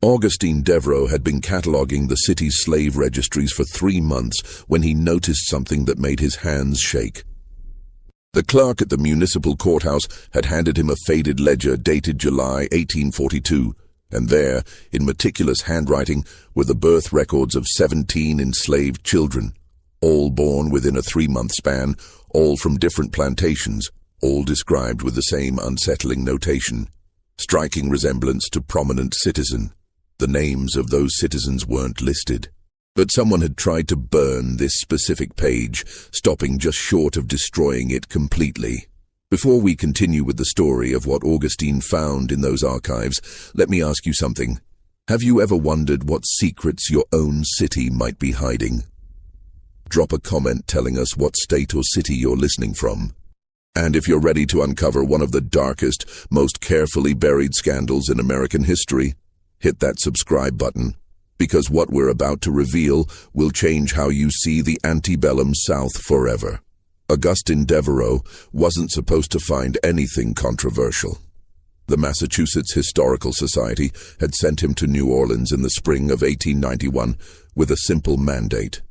Augustine Devereux had been cataloguing the city's slave registries for 3 months when he noticed something that made his hands shake. The clerk at the municipal courthouse had handed him a faded ledger dated July 1842, and there, in meticulous handwriting, were the birth records of 17 enslaved children, all born within a 3-month span, all from different plantations, all described with the same unsettling notation. Striking resemblance to prominent citizen. The names of those citizens weren't listed. But someone had tried to burn this specific page, stopping just short of destroying it completely. Before we continue with the story of what Augustine found in those archives, let me ask you something. Have you ever wondered what secrets your own city might be hiding? Drop a comment telling us what state or city you're listening from. And if you're ready to uncover one of the darkest, most carefully buried scandals in American history, hit that subscribe button, because what we're about to reveal will change how you see the antebellum South forever. Augustine Devereux wasn't supposed to find anything controversial. The Massachusetts Historical Society had sent him to New Orleans in the spring of 1891 with a simple mandate.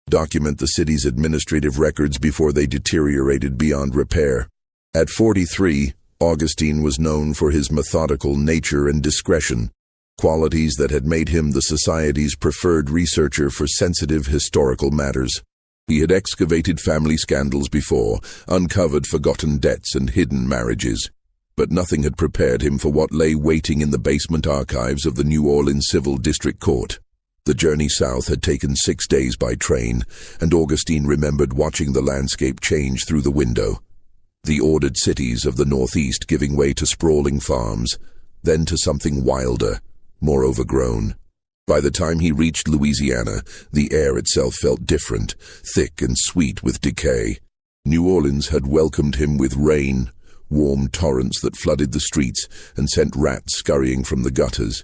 Document the city's administrative records before they deteriorated beyond repair. At 43, Augustine was known for his methodical nature and discretion, qualities that had made him the society's preferred researcher for sensitive historical matters. He had excavated family scandals before, uncovered forgotten debts and hidden marriages, but nothing had prepared him for what lay waiting in the basement archives of the New Orleans Civil District Court. The journey south had taken 6 days by train, and Augustine remembered watching the landscape change through the window. The ordered cities of the Northeast giving way to sprawling farms, then to something wilder, more overgrown. By the time he reached Louisiana, the air itself felt different, thick and sweet with decay. New Orleans had welcomed him with rain, warm torrents that flooded the streets and sent rats scurrying from the gutters.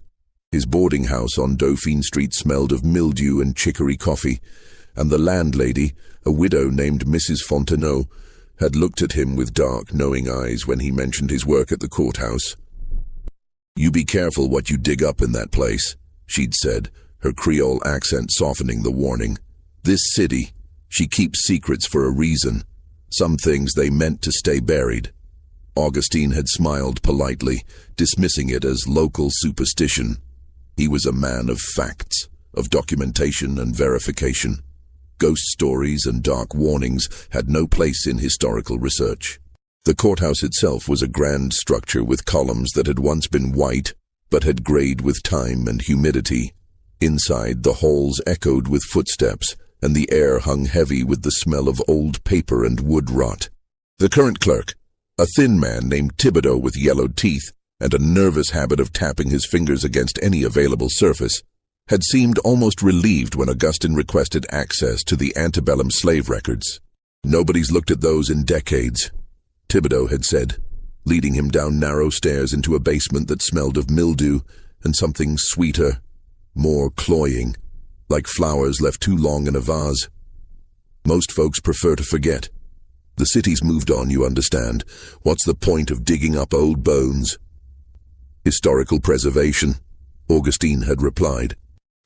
His boarding house on Dauphine Street smelled of mildew and chicory coffee, and the landlady, a widow named Mrs. Fontenot, had looked at him with dark, knowing eyes when he mentioned his work at the courthouse. "You be careful what you dig up in that place," she'd said, her Creole accent softening the warning. "This city, she keeps secrets for a reason. Some things they meant to stay buried." Augustine had smiled politely, dismissing it as local superstition. He was a man of facts, of documentation and verification. Ghost stories and dark warnings had no place in historical research. The courthouse itself was a grand structure with columns that had once been white, but had grayed with time and humidity. Inside, the halls echoed with footsteps, and the air hung heavy with the smell of old paper and wood rot. The current clerk, a thin man named Thibodeau with yellowed teeth and a nervous habit of tapping his fingers against any available surface, had seemed almost relieved when Augustine requested access to the antebellum slave records. "Nobody's looked at those in decades," Thibodeau had said, leading him down narrow stairs into a basement that smelled of mildew and something sweeter, more cloying, like flowers left too long in a vase. "Most folks prefer to forget. The city's moved on, you understand. What's the point of digging up old bones?" "Historical preservation," Augustine had replied.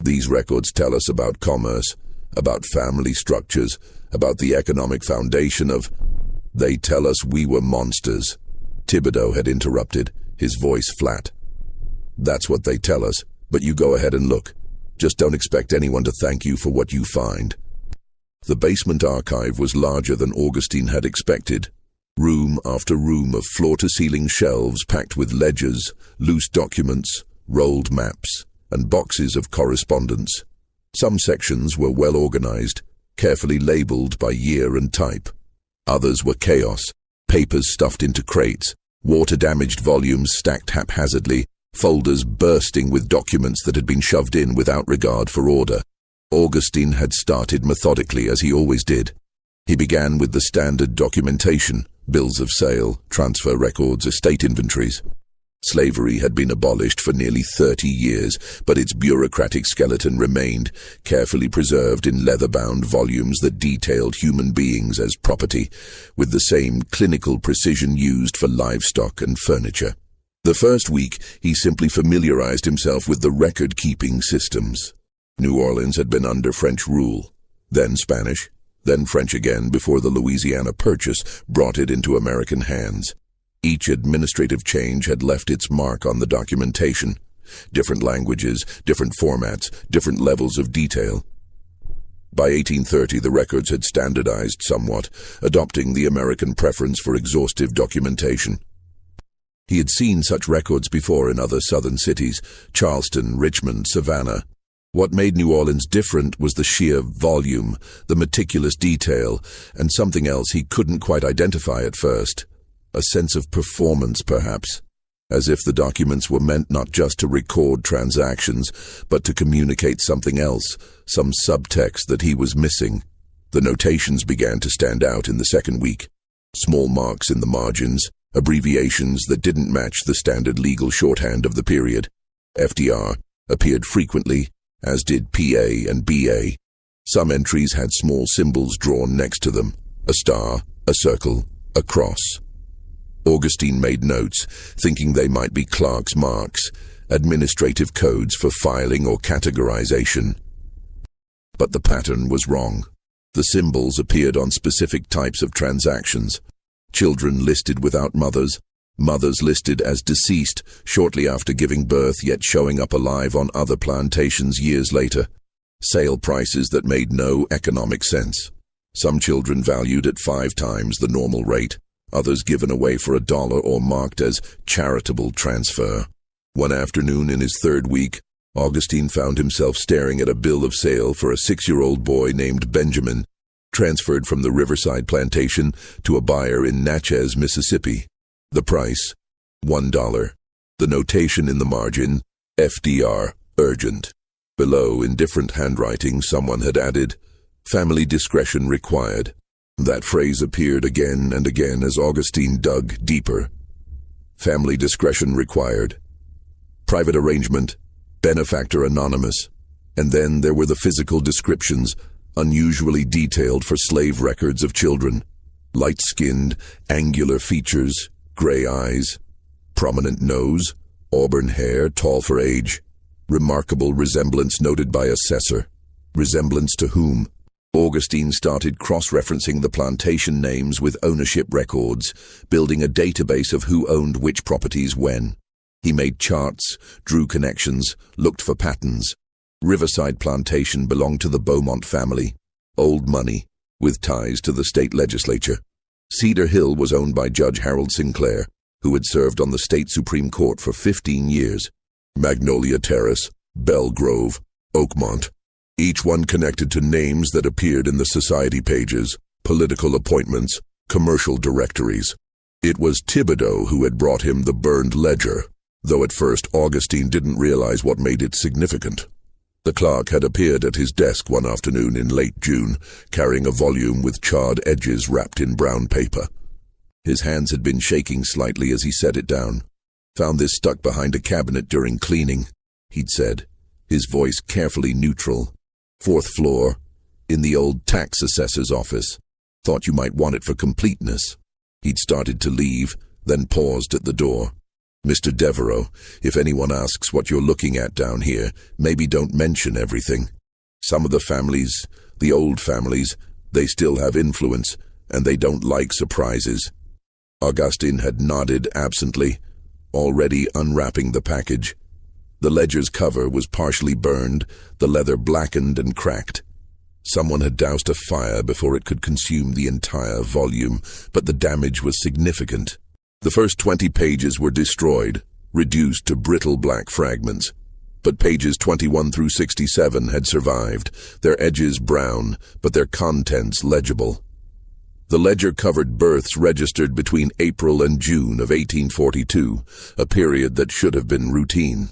"These records tell us about commerce, about family structures, about the economic foundation of—" "They tell us we were monsters," Thibodeau had interrupted, his voice flat. "That's what they tell us, but you go ahead and look. Just don't expect anyone to thank you for what you find." The basement archive was larger than Augustine had expected. Room after room of floor-to-ceiling shelves packed with ledgers, loose documents, rolled maps, and boxes of correspondence. Some sections were well organized, carefully labeled by year and type. Others were chaos, papers stuffed into crates, water-damaged volumes stacked haphazardly, folders bursting with documents that had been shoved in without regard for order. Augustine had started methodically, as he always did. He began with the standard documentation, bills of sale, transfer records, estate inventories. Slavery had been abolished for nearly 30 years, but its bureaucratic skeleton remained, carefully preserved in leather-bound volumes that detailed human beings as property, with the same clinical precision used for livestock and furniture. The first week, he simply familiarized himself with the record-keeping systems. New Orleans had been under French rule, then Spanish, then French again before the Louisiana Purchase brought it into American hands. Each administrative change had left its mark on the documentation. Different languages, different formats, different levels of detail. By 1830, the records had standardized somewhat, adopting the American preference for exhaustive documentation. He had seen such records before in other southern cities, Charleston, Richmond, Savannah. What made New Orleans different was the sheer volume, the meticulous detail, and something else he couldn't quite identify at first. A sense of performance, perhaps. As if the documents were meant not just to record transactions, but to communicate something else, some subtext that he was missing. The notations began to stand out in the second week. Small marks in the margins, abbreviations that didn't match the standard legal shorthand of the period. FDR appeared frequently, as did PA and BA. Some entries had small symbols drawn next to them, a star, a circle, a cross. Augustine made notes, thinking they might be clerk's marks, administrative codes for filing or categorization. But the pattern was wrong. The symbols appeared on specific types of transactions. Children listed without mothers, mothers listed as deceased shortly after giving birth yet showing up alive on other plantations years later. Sale prices that made no economic sense. Some children valued at 5 times the normal rate, others given away for $1 or marked as charitable transfer. One afternoon in his third week, Augustine found himself staring at a bill of sale for a 6-year-old boy named Benjamin, transferred from the Riverside plantation to a buyer in Natchez, Mississippi. The price, $1. The notation in the margin, FDR, urgent. Below, in different handwriting, someone had added, family discretion required. That phrase appeared again and again as Augustine dug deeper. Family discretion required. Private arrangement, benefactor anonymous. And then there were the physical descriptions, unusually detailed for slave records of children. Light-skinned, angular features, gray eyes, prominent nose, auburn hair, tall for age. Remarkable resemblance noted by assessor. Resemblance to whom? Augustine started cross-referencing the plantation names with ownership records, building a database of who owned which properties when. He made charts, drew connections, looked for patterns. Riverside Plantation belonged to the Beaumont family, old money, with ties to the state legislature. Cedar Hill was owned by Judge Harold Sinclair, who had served on the state Supreme Court for 15 years. Magnolia Terrace, Bell Grove, Oakmont, each one connected to names that appeared in the society pages, political appointments, commercial directories. It was Thibodeau who had brought him the burned ledger, though at first Augustine didn't realize what made it significant. The clerk had appeared at his desk one afternoon in late June, carrying a volume with charred edges wrapped in brown paper. His hands had been shaking slightly as he set it down. Found this stuck behind a cabinet during cleaning, he'd said, his voice carefully neutral. 4th floor, in the old tax assessor's office. Thought you might want it for completeness. He'd started to leave, then paused at the door. Mr. Devereaux, if anyone asks what you're looking at down here, maybe don't mention everything. Some of the families, the old families, they still have influence, and they don't like surprises. Augustine had nodded absently, already unwrapping the package. The ledger's cover was partially burned, the leather blackened and cracked. Someone had doused a fire before it could consume the entire volume, but the damage was significant. The first 20 pages were destroyed, reduced to brittle black fragments. But pages 21 through 67 had survived, their edges brown, but their contents legible. The ledger covered births registered between April and June of 1842, a period that should have been routine.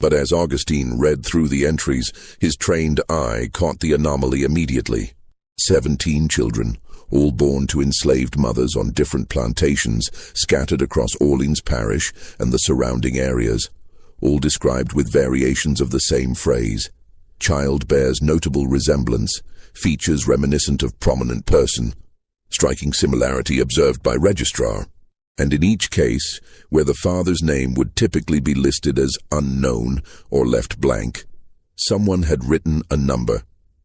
But as Augustine read through the entries, his trained eye caught the anomaly immediately. 17 children, all born to enslaved mothers on different plantations scattered across Orleans Parish and the surrounding areas, all described with variations of the same phrase. Child bears notable resemblance, features reminiscent of prominent person. Striking similarity observed by registrar. And in each case, where the father's name would typically be listed as unknown or left blank, someone had written a number,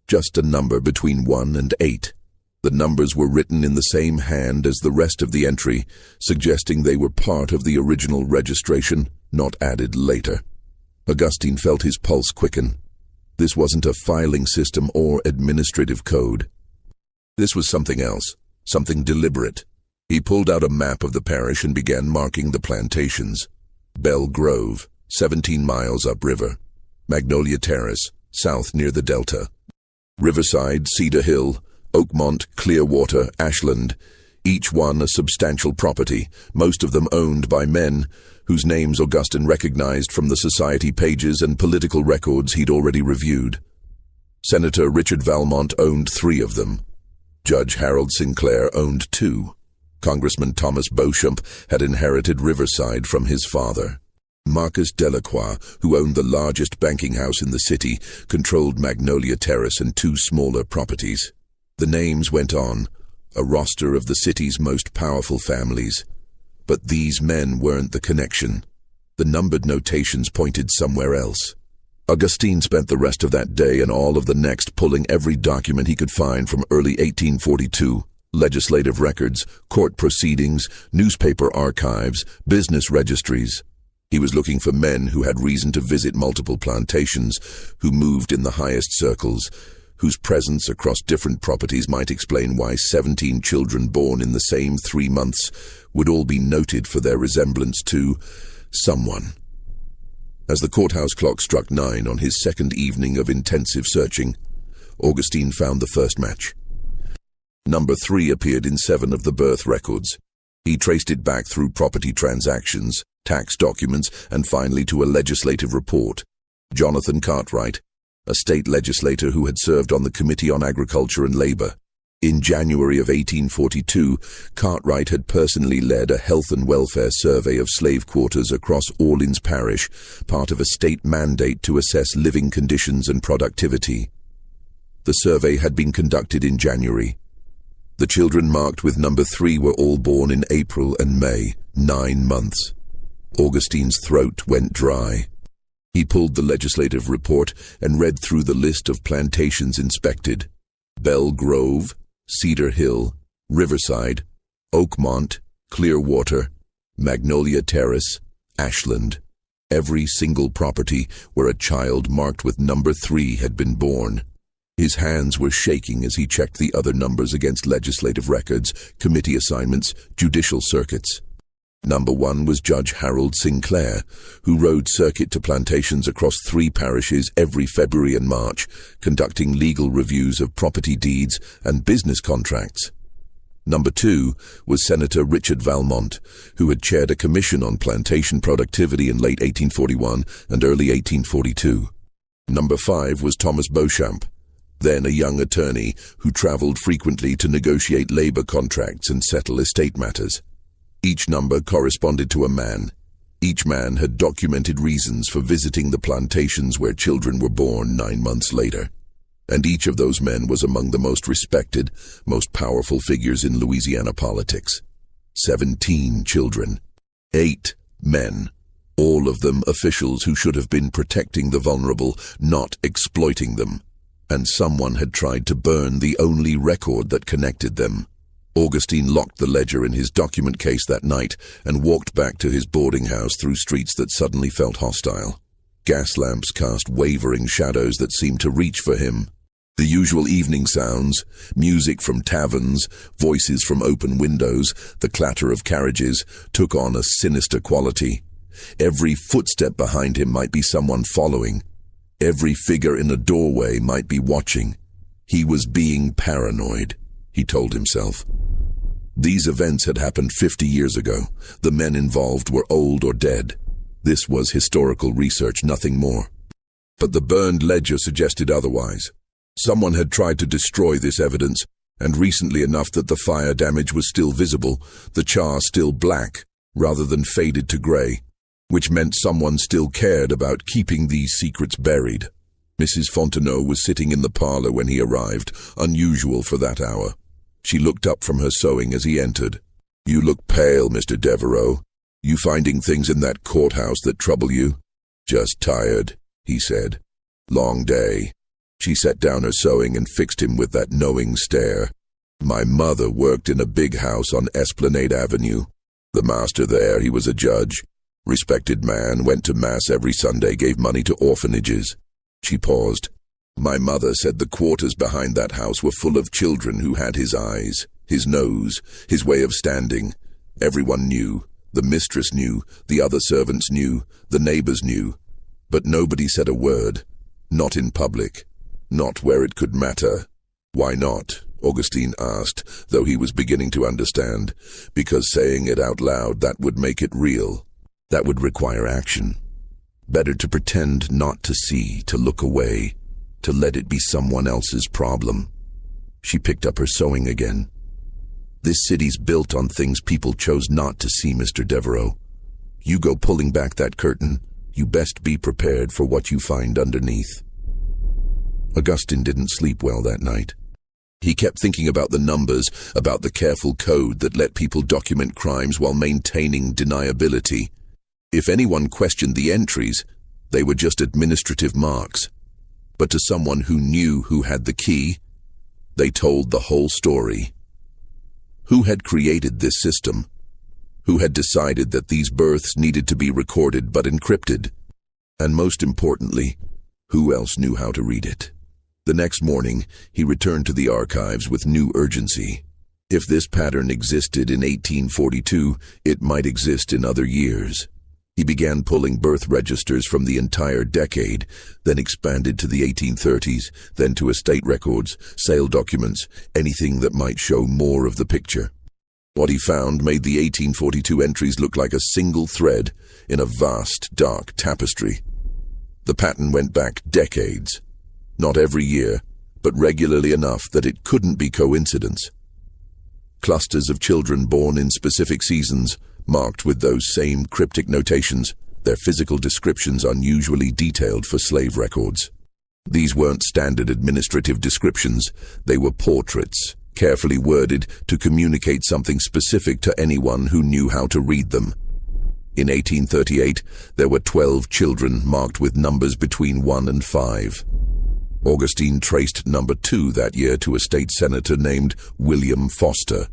just a number between 1 and 8. The numbers were written in the same hand as the rest of the entry, suggesting they were part of the original registration, not added later. Augustine felt his pulse quicken. This wasn't a filing system or administrative code. This was something else, something deliberate. He pulled out a map of the parish and began marking the plantations. Bell Grove, 17 miles upriver. Magnolia Terrace, south near the Delta. Riverside, Cedar Hill, Oakmont, Clearwater, Ashland, each one a substantial property, most of them owned by men whose names Augustine recognized from the society pages and political records he'd already reviewed. Senator Richard Valmont owned 3 of them. Judge Harold Sinclair owned 2. Congressman Thomas Beauchamp had inherited Riverside from his father. Marcus Delacroix, who owned the largest banking house in the city, controlled Magnolia Terrace and 2 smaller properties. The names went on, a roster of the city's most powerful families. But these men weren't the connection. The numbered notations pointed somewhere else. Augustine spent the rest of that day and all of the next pulling every document he could find from early 1842. Legislative records, court proceedings, newspaper archives, business registries. He was looking for men who had reason to visit multiple plantations, who moved in the highest circles, whose presence across different properties might explain why 17 children born in the same 3 months would all be noted for their resemblance to someone. As the courthouse clock struck 9 on his second evening of intensive searching, Augustine found the first match. Number 3 appeared in 7 of the birth records. He traced it back through property transactions, tax documents, and finally to a legislative report. Jonathan Cartwright, a state legislator who had served on the Committee on Agriculture and Labor. In January of 1842, Cartwright had personally led a health and welfare survey of slave quarters across Orleans Parish, part of a state mandate to assess living conditions and productivity. The survey had been conducted in January. The children marked with number 3 were all born in April and May, 9 months. Augustine's throat went dry. He pulled the legislative report and read through the list of plantations inspected. Bell Grove, Cedar Hill, Riverside, Oakmont, Clearwater, Magnolia Terrace, Ashland. Every single property where a child marked with number 3 had been born. His hands were shaking as he checked the other numbers against legislative records, committee assignments, judicial circuits. Number 1 was Judge Harold Sinclair, who rode circuit to plantations across 3 parishes every February and March, conducting legal reviews of property deeds and business contracts. Number 2 was Senator Richard Valmont, who had chaired a commission on plantation productivity in late 1841 and early 1842. Number 5 was Thomas Beauchamp, then a young attorney who traveled frequently to negotiate labor contracts and settle estate matters. Each number corresponded to a man. Each man had documented reasons for visiting the plantations where children were born 9 months later. And each of those men was among the most respected, most powerful figures in Louisiana politics. 17 children. 8 men. All of them officials who should have been protecting the vulnerable, not exploiting them. And someone had tried to burn the only record that connected them. Augustine locked the ledger in his document case that night and walked back to his boarding house through streets that suddenly felt hostile. Gas lamps cast wavering shadows that seemed to reach for him. The usual evening sounds, music from taverns, voices from open windows, the clatter of carriages, took on a sinister quality. Every footstep behind him might be someone following. Every figure in a doorway might be watching. He was being paranoid, he told himself. These events had happened 50 years ago. The men involved were old or dead. This was historical research, nothing more. But the burned ledger suggested otherwise. Someone had tried to destroy this evidence, and recently enough that the fire damage was still visible, the char still black, rather than faded to grey, which meant someone still cared about keeping these secrets buried. Mrs. Fontenot was sitting in the parlour when he arrived, unusual for that hour. She looked up from her sewing as he entered. "You look pale, Mr. Devereaux. You finding things in that courthouse that trouble you?" "Just tired," he said. "Long day." She set down her sewing and fixed him with that knowing stare. "My mother worked in a big house on Esplanade Avenue. The master there, he was a judge. Respected man, went to mass every Sunday, gave money to orphanages." She paused. "My mother said the quarters behind that house were full of children who had his eyes, his nose, his way of standing. Everyone knew. The mistress knew, the other servants knew, the neighbors knew. But nobody said a word. Not in public. Not where it could matter." "Why not?" Augustine asked, though he was beginning to understand. "Because saying it out loud, that would make it real. That would require action. Better to pretend not to see, to look away, to let it be someone else's problem." She picked up her sewing again. "This city's built on things people chose not to see, Mr. Devereaux. You go pulling back that curtain, you best be prepared for what you find underneath." Augustine didn't sleep well that night. He kept thinking about the numbers, about the careful code that let people document crimes while maintaining deniability. If anyone questioned the entries, they were just administrative marks. But to someone who knew who had the key, they told the whole story. Who had created this system? Who had decided that these births needed to be recorded but encrypted? And most importantly, who else knew how to read it? The next morning, he returned to the archives with new urgency. If this pattern existed in 1842, it might exist in other years. He began pulling birth registers from the entire decade, then expanded to the 1830s, then to estate records, sale documents, anything that might show more of the picture. What he found made the 1842 entries look like a single thread in a vast, dark tapestry. The pattern went back decades. Not every year, but regularly enough that it couldn't be coincidence. Clusters of children born in specific seasons, marked with those same cryptic notations, their physical descriptions unusually detailed for slave records. These weren't standard administrative descriptions, they were portraits, carefully worded to communicate something specific to anyone who knew how to read them. In 1838, there were 12 children marked with numbers between 1 and 5. Augustine traced number 2 that year to a state senator named William Foster,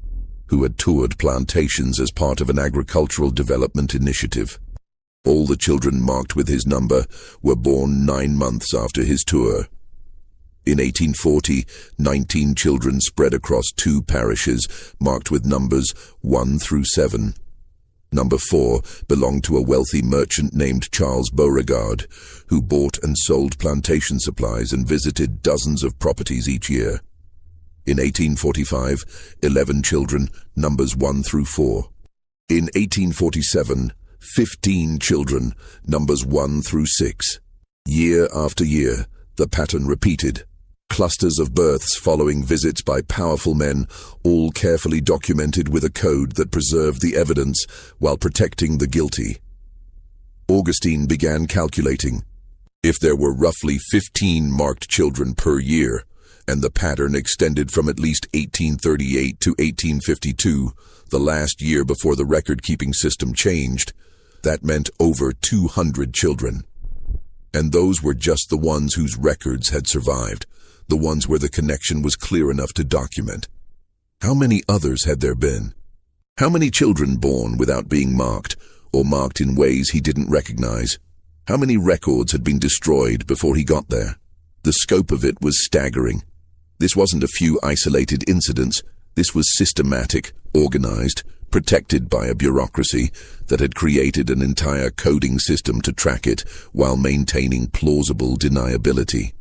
who had toured plantations as part of an agricultural development initiative. All the children marked with his number were born 9 months after his tour. In 1840, 19 children spread across 2 parishes marked with numbers 1 through 7. Number 4 belonged to a wealthy merchant named Charles Beauregard, who bought and sold plantation supplies and visited dozens of properties each year. In 1845, 11 children, numbers 1 through 4. In 1847, 15 children, numbers 1 through 6. Year after year, the pattern repeated. Clusters of births following visits by powerful men, all carefully documented with a code that preserved the evidence while protecting the guilty. Augustine began calculating. If there were roughly 15 marked children per year, and the pattern extended from at least 1838 to 1852, the last year before the record-keeping system changed, that meant over 200 children. And those were just the ones whose records had survived, the ones where the connection was clear enough to document. How many others had there been? How many children born without being marked, or marked in ways he didn't recognize? How many records had been destroyed before he got there? The scope of it was staggering. This wasn't a few isolated incidents. This was systematic, organized, protected by a bureaucracy that had created an entire coding system to track it while maintaining plausible deniability.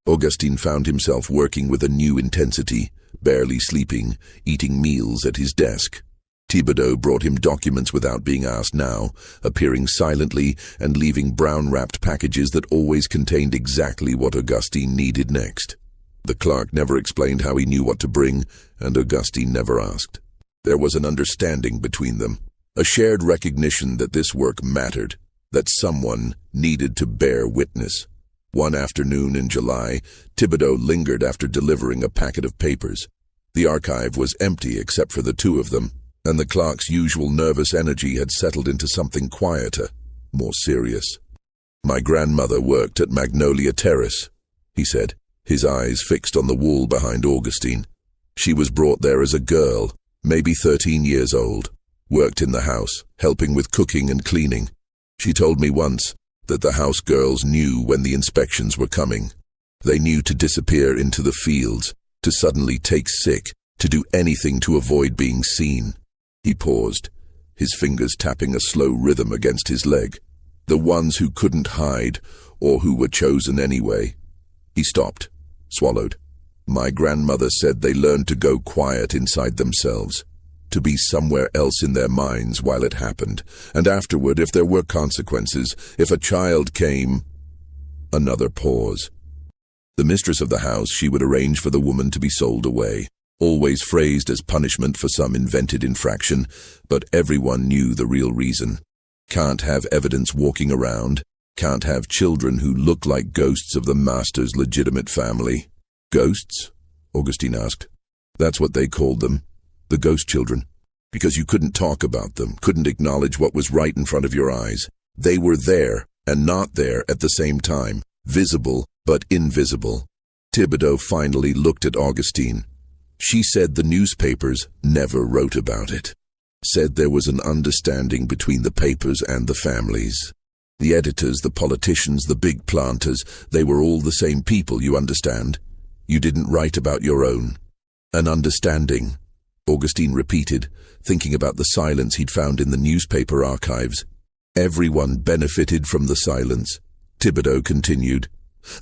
Augustine found himself working with a new intensity, barely sleeping, eating meals at his desk. Thibodeau brought him documents without being asked now, appearing silently and leaving brown-wrapped packages that always contained exactly what Augustine needed next. The clerk never explained how he knew what to bring, and Augustine never asked. There was an understanding between them, a shared recognition that this work mattered, that someone needed to bear witness. One afternoon in July, Thibodeau lingered after delivering a packet of papers. The archive was empty except for the 2 of them, and the clerk's usual nervous energy had settled into something quieter, more serious. "My grandmother worked at Magnolia Terrace," he said, his eyes fixed on the wall behind Augustine. "She was brought there as a girl, maybe 13 years old, worked in the house, helping with cooking and cleaning. She told me once that the house girls knew when the inspections were coming. They knew to disappear into the fields, to suddenly take sick, to do anything to avoid being seen." He paused, his fingers tapping a slow rhythm against his leg. "The ones who couldn't hide, or who were chosen anyway." He stopped, swallowed. "My grandmother said they learned to go quiet inside themselves, to be somewhere else in their minds while it happened, and afterward, if there were consequences, if a child came—" Another pause. The mistress of the house, she would arrange for the woman to be sold away, always phrased as punishment for some invented infraction, but everyone knew the real reason. Can't have evidence walking around, can't have children who look like ghosts of the master's legitimate family. "Ghosts?" Augustine asked. "That's what they called them, the ghost children, because you couldn't talk about them, couldn't acknowledge what was right in front of your eyes. They were there and not there at the same time, visible but invisible." Thibodeau finally looked at Augustine. "She said the newspapers never wrote about it. Said there was an understanding between the papers and the families. The editors, the politicians, the big planters, they were all the same people, you understand? You didn't write about your own." "An understanding," Augustine repeated, thinking about the silence he'd found in the newspaper archives. "Everyone benefited from the silence," Thibodeau continued.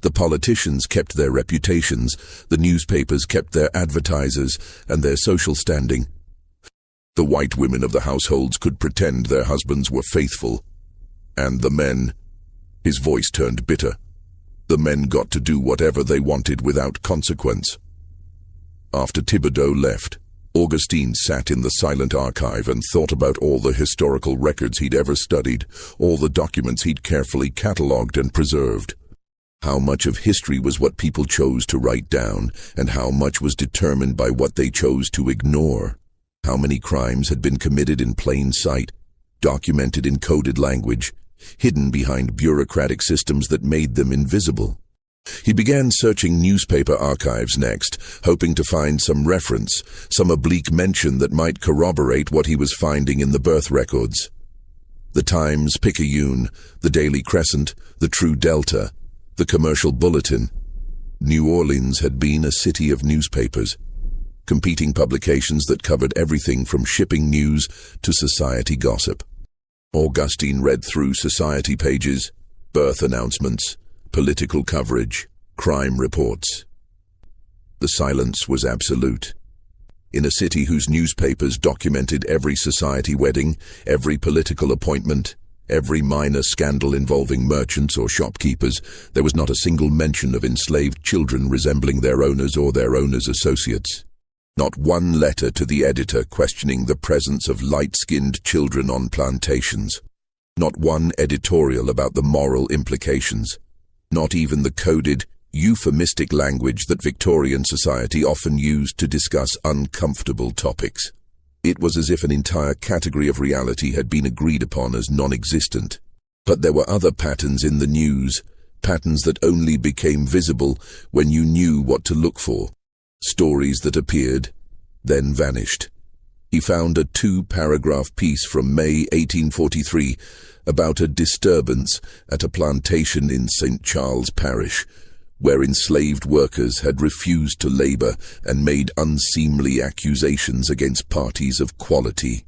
"The politicians kept their reputations, the newspapers kept their advertisers and their social standing. The white women of the households could pretend their husbands were faithful. And the men—" his voice turned bitter. "The men got to do whatever they wanted without consequence." After Thibodeau left, Augustine sat in the silent archive and thought about all the historical records he'd ever studied, all the documents he'd carefully catalogued and preserved. How much of history was what people chose to write down, and how much was determined by what they chose to ignore? How many crimes had been committed in plain sight, documented in coded language, hidden behind bureaucratic systems that made them invisible? He began searching newspaper archives next, hoping to find some reference, some oblique mention that might corroborate what he was finding in the birth records. The Times-Picayune, the Daily Crescent, the True Delta, the Commercial Bulletin. New Orleans had been a city of newspapers, competing publications that covered everything from shipping news to society gossip. Augustine read through society pages, birth announcements, political coverage, crime reports. The silence was absolute. In a city whose newspapers documented every society wedding, every political appointment, every minor scandal involving merchants or shopkeepers, there was not a single mention of enslaved children resembling their owners or their owners' associates. Not one letter to the editor questioning the presence of light-skinned children on plantations. Not one editorial about the moral implications. Not even the coded, euphemistic language that Victorian society often used to discuss uncomfortable topics. It was as if an entire category of reality had been agreed upon as non-existent. But there were other patterns in the news, patterns that only became visible when you knew what to look for. Stories that appeared, then vanished. He found a 2-paragraph piece from May 1843 about a disturbance at a plantation in St. Charles Parish, where enslaved workers had refused to labor and made unseemly accusations against parties of quality.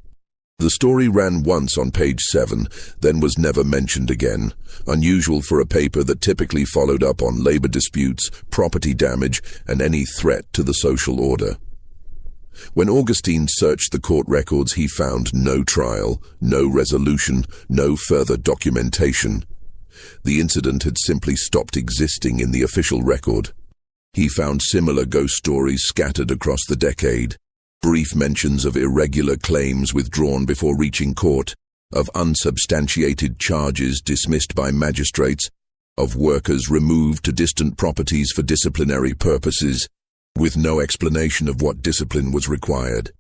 The story ran once on page 7, then was never mentioned again, unusual for a paper that typically followed up on labor disputes, property damage, and any threat to the social order. When Augustine searched the court records, he found no trial, no resolution, no further documentation. The incident had simply stopped existing in the official record. He found similar ghost stories scattered across the decade, brief mentions of irregular claims withdrawn before reaching court, of unsubstantiated charges dismissed by magistrates, of workers removed to distant properties for disciplinary purposes, with no explanation of what discipline was required.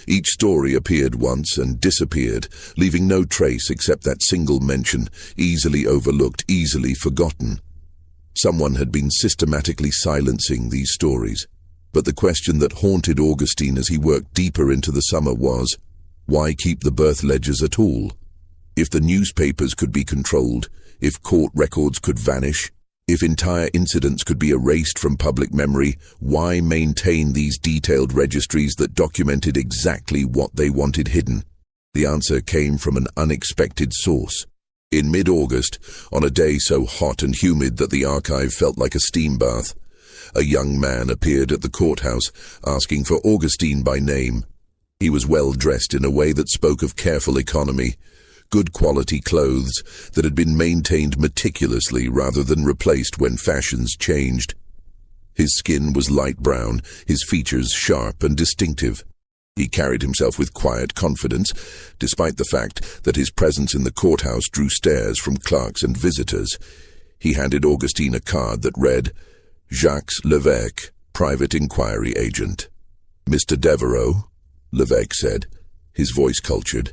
Each story appeared once and disappeared, leaving no trace except that single mention, easily overlooked, easily forgotten. Someone had been systematically silencing these stories. But the question that haunted Augustine as he worked deeper into the summer was, why keep the birth ledgers at all? If the newspapers could be controlled, if court records could vanish, if entire incidents could be erased from public memory, why maintain these detailed registries that documented exactly what they wanted hidden? The answer came from an unexpected source. In mid-August, on a day so hot and humid that the archive felt like a steam bath, a young man appeared at the courthouse asking for Augustine by name. He was well dressed in a way that spoke of careful economy, good quality clothes that had been maintained meticulously rather than replaced when fashions changed. His skin was light brown, his features sharp and distinctive. He carried himself with quiet confidence, despite the fact that his presence in the courthouse drew stares from clerks and visitors. He handed Augustine a card that read, Jacques Levesque, Private Inquiry Agent. Mr. Devereux, Levesque said, his voice cultured,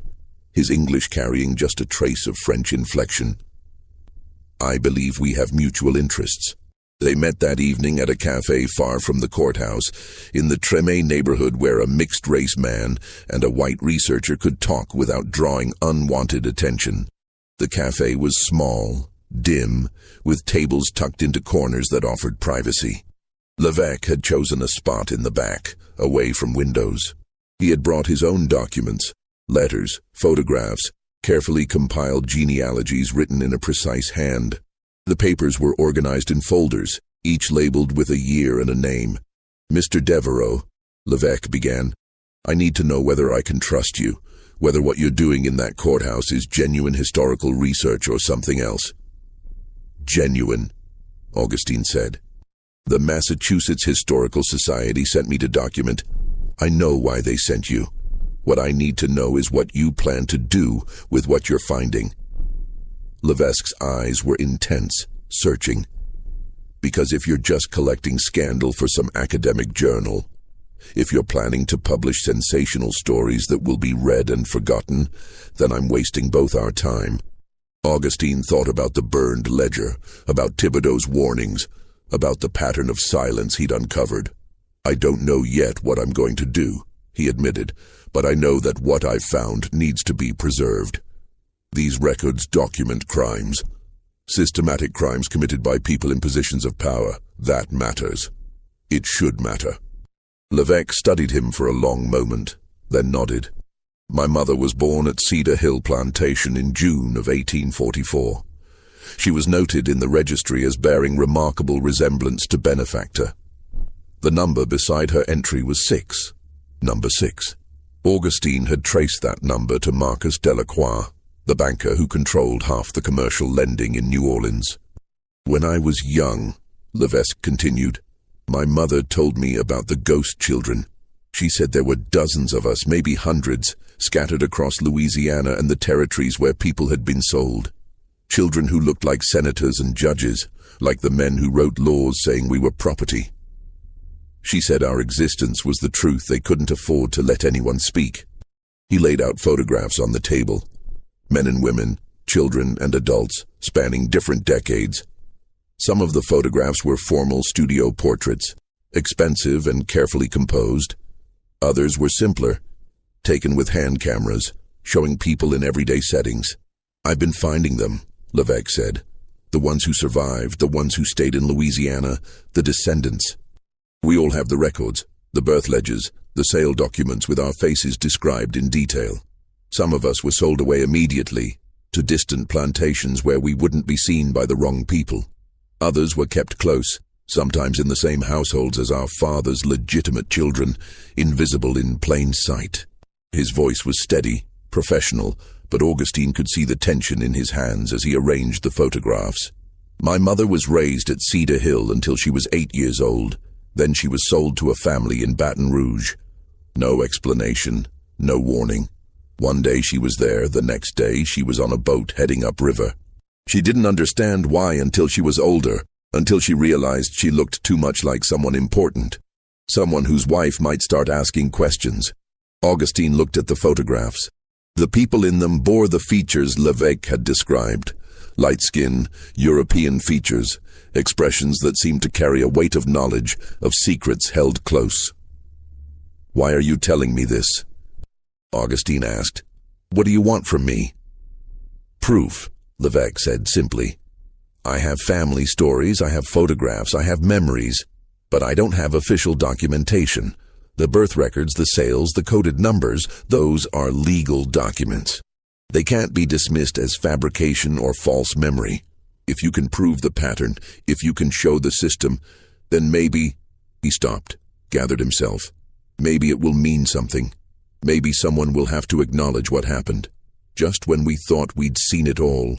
his English carrying just a trace of French inflection. I believe we have mutual interests. They met that evening at a cafe far from the courthouse, in the Treme neighborhood where a mixed-race man and a white researcher could talk without drawing unwanted attention. The cafe was small, dim, with tables tucked into corners that offered privacy. Levesque had chosen a spot in the back, away from windows. He had brought his own documents, letters, photographs, carefully compiled genealogies written in a precise hand. The papers were organized in folders, each labeled with a year and a name. Mr. Devereux, Levesque began, I need to know whether I can trust you, whether what you're doing in that courthouse is genuine historical research or something else. Genuine, Augustine said. The Massachusetts Historical Society sent me to document. I know why they sent you. What I need to know is what you plan to do with what you're finding. Levesque's eyes were intense, searching. Because if you're just collecting scandal for some academic journal, if you're planning to publish sensational stories that will be read and forgotten, then I'm wasting both our time. Augustine thought about the burned ledger, about Thibodeau's warnings, about the pattern of silence he'd uncovered. I don't know yet what I'm going to do, he admitted, but I know that what I've found needs to be preserved. These records document crimes. Systematic crimes committed by people in positions of power. That matters. It should matter. Levesque studied him for a long moment, then nodded. My mother was born at Cedar Hill Plantation in June of 1844. She was noted in the registry as bearing remarkable resemblance to benefactor. The number beside her entry was 6. Number 6. Augustine had traced that number to Marcus Delacroix, the banker who controlled half the commercial lending in New Orleans. When I was young, Levesque continued, my mother told me about the ghost children. She said there were dozens of us, maybe hundreds, scattered across Louisiana and the territories where people had been sold. Children who looked like senators and judges, like the men who wrote laws saying we were property. She said our existence was the truth they couldn't afford to let anyone speak. He laid out photographs on the table. Men and women, children and adults, spanning different decades. Some of the photographs were formal studio portraits, expensive and carefully composed. Others were simpler, taken with hand cameras, showing people in everyday settings. I've been finding them, Levesque said. The ones who survived, the ones who stayed in Louisiana, the descendants. We all have the records, the birth ledgers, the sale documents with our faces described in detail. Some of us were sold away immediately, to distant plantations where we wouldn't be seen by the wrong people. Others were kept close, sometimes in the same households as our father's legitimate children, invisible in plain sight. His voice was steady, professional, but Augustine could see the tension in his hands as he arranged the photographs. My mother was raised at Cedar Hill until she was 8 years old. Then she was sold to a family in Baton Rouge. No explanation, no warning. One day she was there, the next day she was on a boat heading upriver. She didn't understand why until she was older, until she realized she looked too much like someone important, someone whose wife might start asking questions. Augustine looked at the photographs. The people in them bore the features Levesque had described. Light skin, European features, expressions that seemed to carry a weight of knowledge, of secrets held close. "Why are you telling me this?" Augustine asked. "What do you want from me?" "Proof," Levesque said simply. "I have family stories, I have photographs, I have memories, but I don't have official documentation. The birth records, the sales, the coded numbers, those are legal documents. They can't be dismissed as fabrication or false memory. If you can prove the pattern, if you can show the system, then maybe—" He stopped, gathered himself. "Maybe it will mean something. Maybe someone will have to acknowledge what happened. Just when we thought we'd seen it all,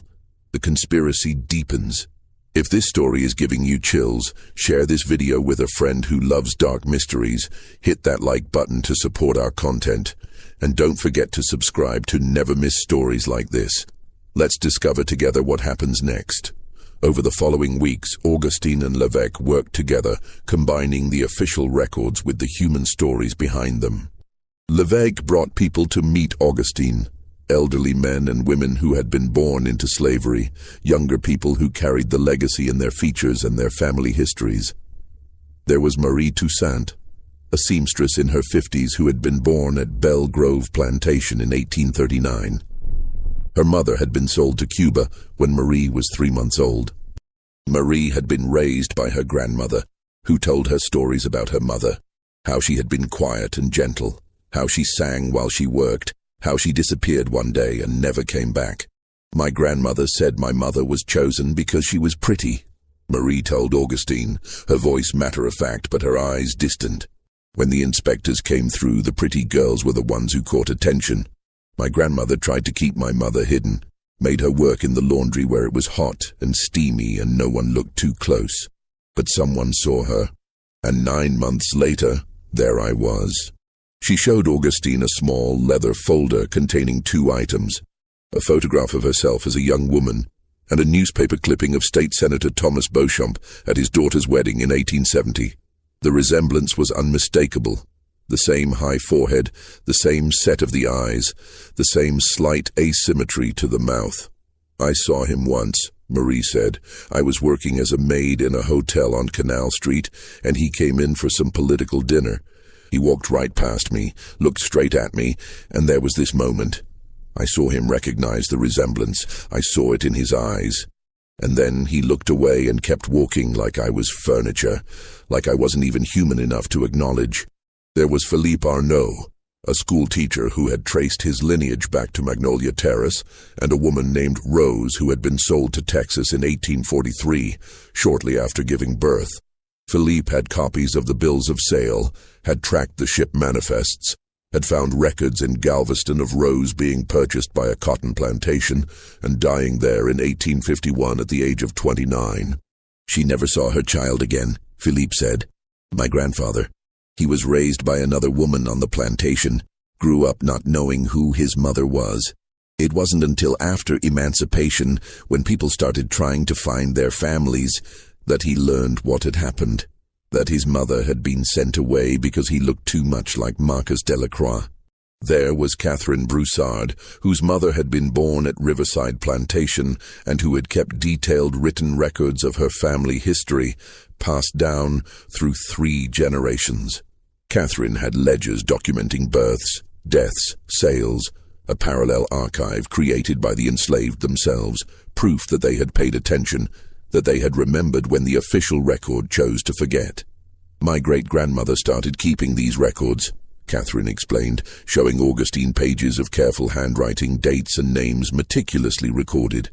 the conspiracy deepens. If this story is giving you chills, share this video with a friend who loves dark mysteries. Hit that like button to support our content. And don't forget to subscribe to never miss stories like this. Let's discover together what happens next." Over the following weeks, Augustine and Levesque worked together, combining the official records with the human stories behind them. Levesque brought people to meet Augustine. Elderly men and women who had been born into slavery, younger people who carried the legacy in their features and their family histories. There was Marie Toussaint, a seamstress in her 50s who had been born at Belle Grove Plantation in 1839. Her mother had been sold to Cuba when Marie was 3 months old. Marie had been raised by her grandmother, who told her stories about her mother, how she had been quiet and gentle, how she sang while she worked, how she disappeared one day and never came back. "My grandmother said my mother was chosen because she was pretty," Marie told Augustine, her voice matter-of-fact but her eyes distant. "When the inspectors came through, the pretty girls were the ones who caught attention. My grandmother tried to keep my mother hidden, made her work in the laundry where it was hot and steamy and no one looked too close. But someone saw her, and 9 months later, there I was." She showed Augustine a small leather folder containing 2 items, a photograph of herself as a young woman, and a newspaper clipping of State Senator Thomas Beauchamp at his daughter's wedding in 1870. The resemblance was unmistakable. The same high forehead, the same set of the eyes, the same slight asymmetry to the mouth. "I saw him once," Marie said. "I was working as a maid in a hotel on Canal Street, and he came in for some political dinner. He walked right past me, looked straight at me, and there was this moment. I saw him recognize the resemblance. I saw it in his eyes. And then he looked away and kept walking like I was furniture, like I wasn't even human enough to acknowledge." There was Philippe Arnaud, a school teacher who had traced his lineage back to Magnolia Terrace, and a woman named Rose who had been sold to Texas in 1843, shortly after giving birth. Philippe had copies of the bills of sale, had tracked the ship manifests, had found records in Galveston of Rose being purchased by a cotton plantation and dying there in 1851 at the age of 29. "She never saw her child again," Philippe said. "My grandfather. He was raised by another woman on the plantation, grew up not knowing who his mother was. It wasn't until after emancipation, when people started trying to find their families, that he learned what had happened, that his mother had been sent away because he looked too much like Marcus Delacroix. There was Catherine Broussard, whose mother had been born at Riverside Plantation and who had kept detailed written records of her family history, passed down through 3 generations. Catherine had ledgers documenting births, deaths, sales, a parallel archive created by the enslaved themselves, proof that they had paid attention, that they had remembered when the official record chose to forget. "My great-grandmother started keeping these records," Catherine explained, showing Augustine pages of careful handwriting, dates and names meticulously recorded.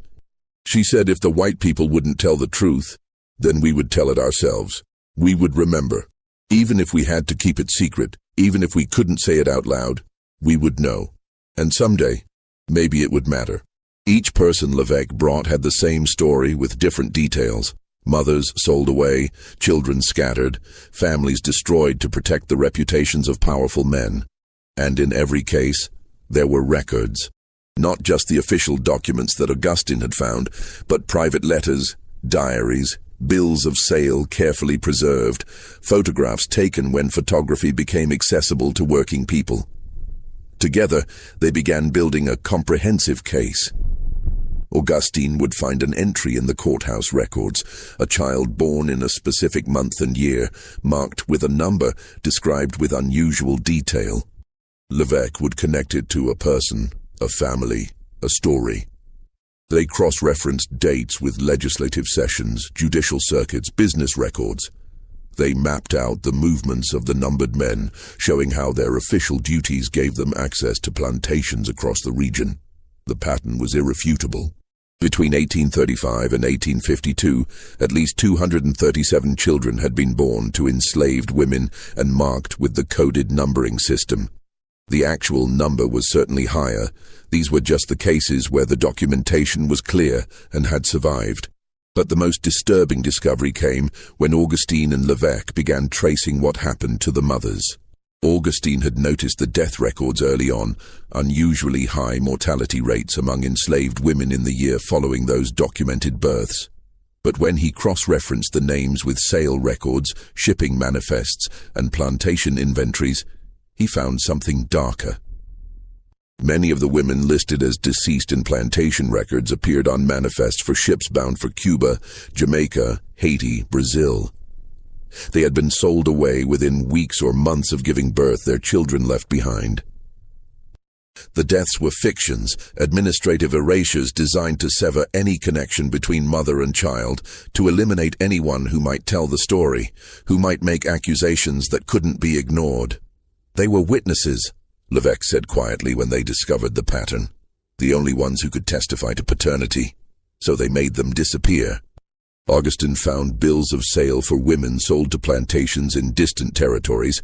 "She said if the white people wouldn't tell the truth, then we would tell it ourselves. We would remember. Even if we had to keep it secret, even if we couldn't say it out loud, we would know. And someday, maybe it would matter." Each person Levesque brought had the same story with different details. Mothers sold away, children scattered, families destroyed to protect the reputations of powerful men. And in every case, there were records. Not just the official documents that Augustine had found, but private letters, diaries, bills of sale carefully preserved, photographs taken when photography became accessible to working people. Together, they began building a comprehensive case. Augustine would find an entry in the courthouse records, a child born in a specific month and year, marked with a number described with unusual detail. Levesque would connect it to a person, a family, a story. They cross-referenced dates with legislative sessions, judicial circuits, business records. They mapped out the movements of the numbered men, showing how their official duties gave them access to plantations across the region. The pattern was irrefutable. Between 1835 and 1852, at least 237 children had been born to enslaved women and marked with the coded numbering system. The actual number was certainly higher. These were just the cases where the documentation was clear and had survived. But the most disturbing discovery came when Augustine and Levesque began tracing what happened to the mothers. Augustine had noticed the death records early on, unusually high mortality rates among enslaved women in the year following those documented births. But when he cross-referenced the names with sale records, shipping manifests, and plantation inventories, he found something darker. Many of the women listed as deceased in plantation records appeared on manifests for ships bound for Cuba, Jamaica, Haiti, Brazil. They had been sold away within weeks or months of giving birth, their children left behind. The deaths were fictions, administrative erasures designed to sever any connection between mother and child, to eliminate anyone who might tell the story, who might make accusations that couldn't be ignored. They were witnesses, Levesque said quietly when they discovered the pattern. The only ones who could testify to paternity. So they made them disappear. Augustine found bills of sale for women sold to plantations in distant territories,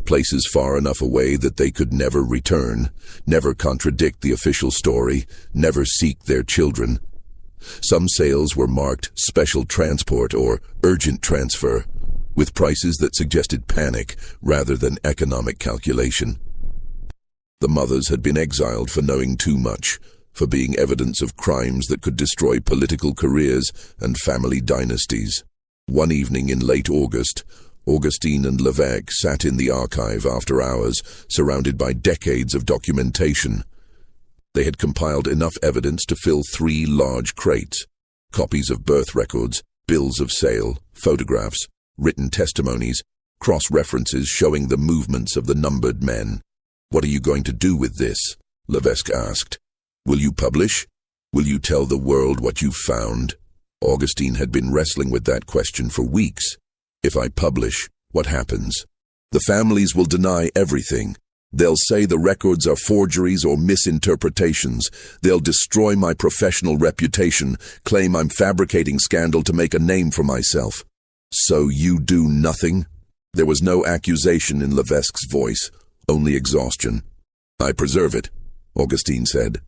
places far enough away that they could never return, never contradict the official story, never seek their children. Some sales were marked special transport or urgent transfer, with prices that suggested panic rather than economic calculation. The mothers had been exiled for knowing too much, for being evidence of crimes that could destroy political careers and family dynasties. One evening in late August, Augustine and Levesque sat in the archive after hours, surrounded by decades of documentation. They had compiled enough evidence to fill 3 large crates: copies of birth records, bills of sale, photographs, written testimonies, cross-references showing the movements of the numbered men. "What are you going to do with this?" Levesque asked. "Will you publish? Will you tell the world what you've found?" Augustine had been wrestling with that question for weeks. "If I publish, what happens?" "The families will deny everything. They'll say the records are forgeries or misinterpretations. They'll destroy my professional reputation, claim I'm fabricating scandal to make a name for myself." "So you do nothing?" There was no accusation in Levesque's voice, only exhaustion. "I preserve it," Augustine said.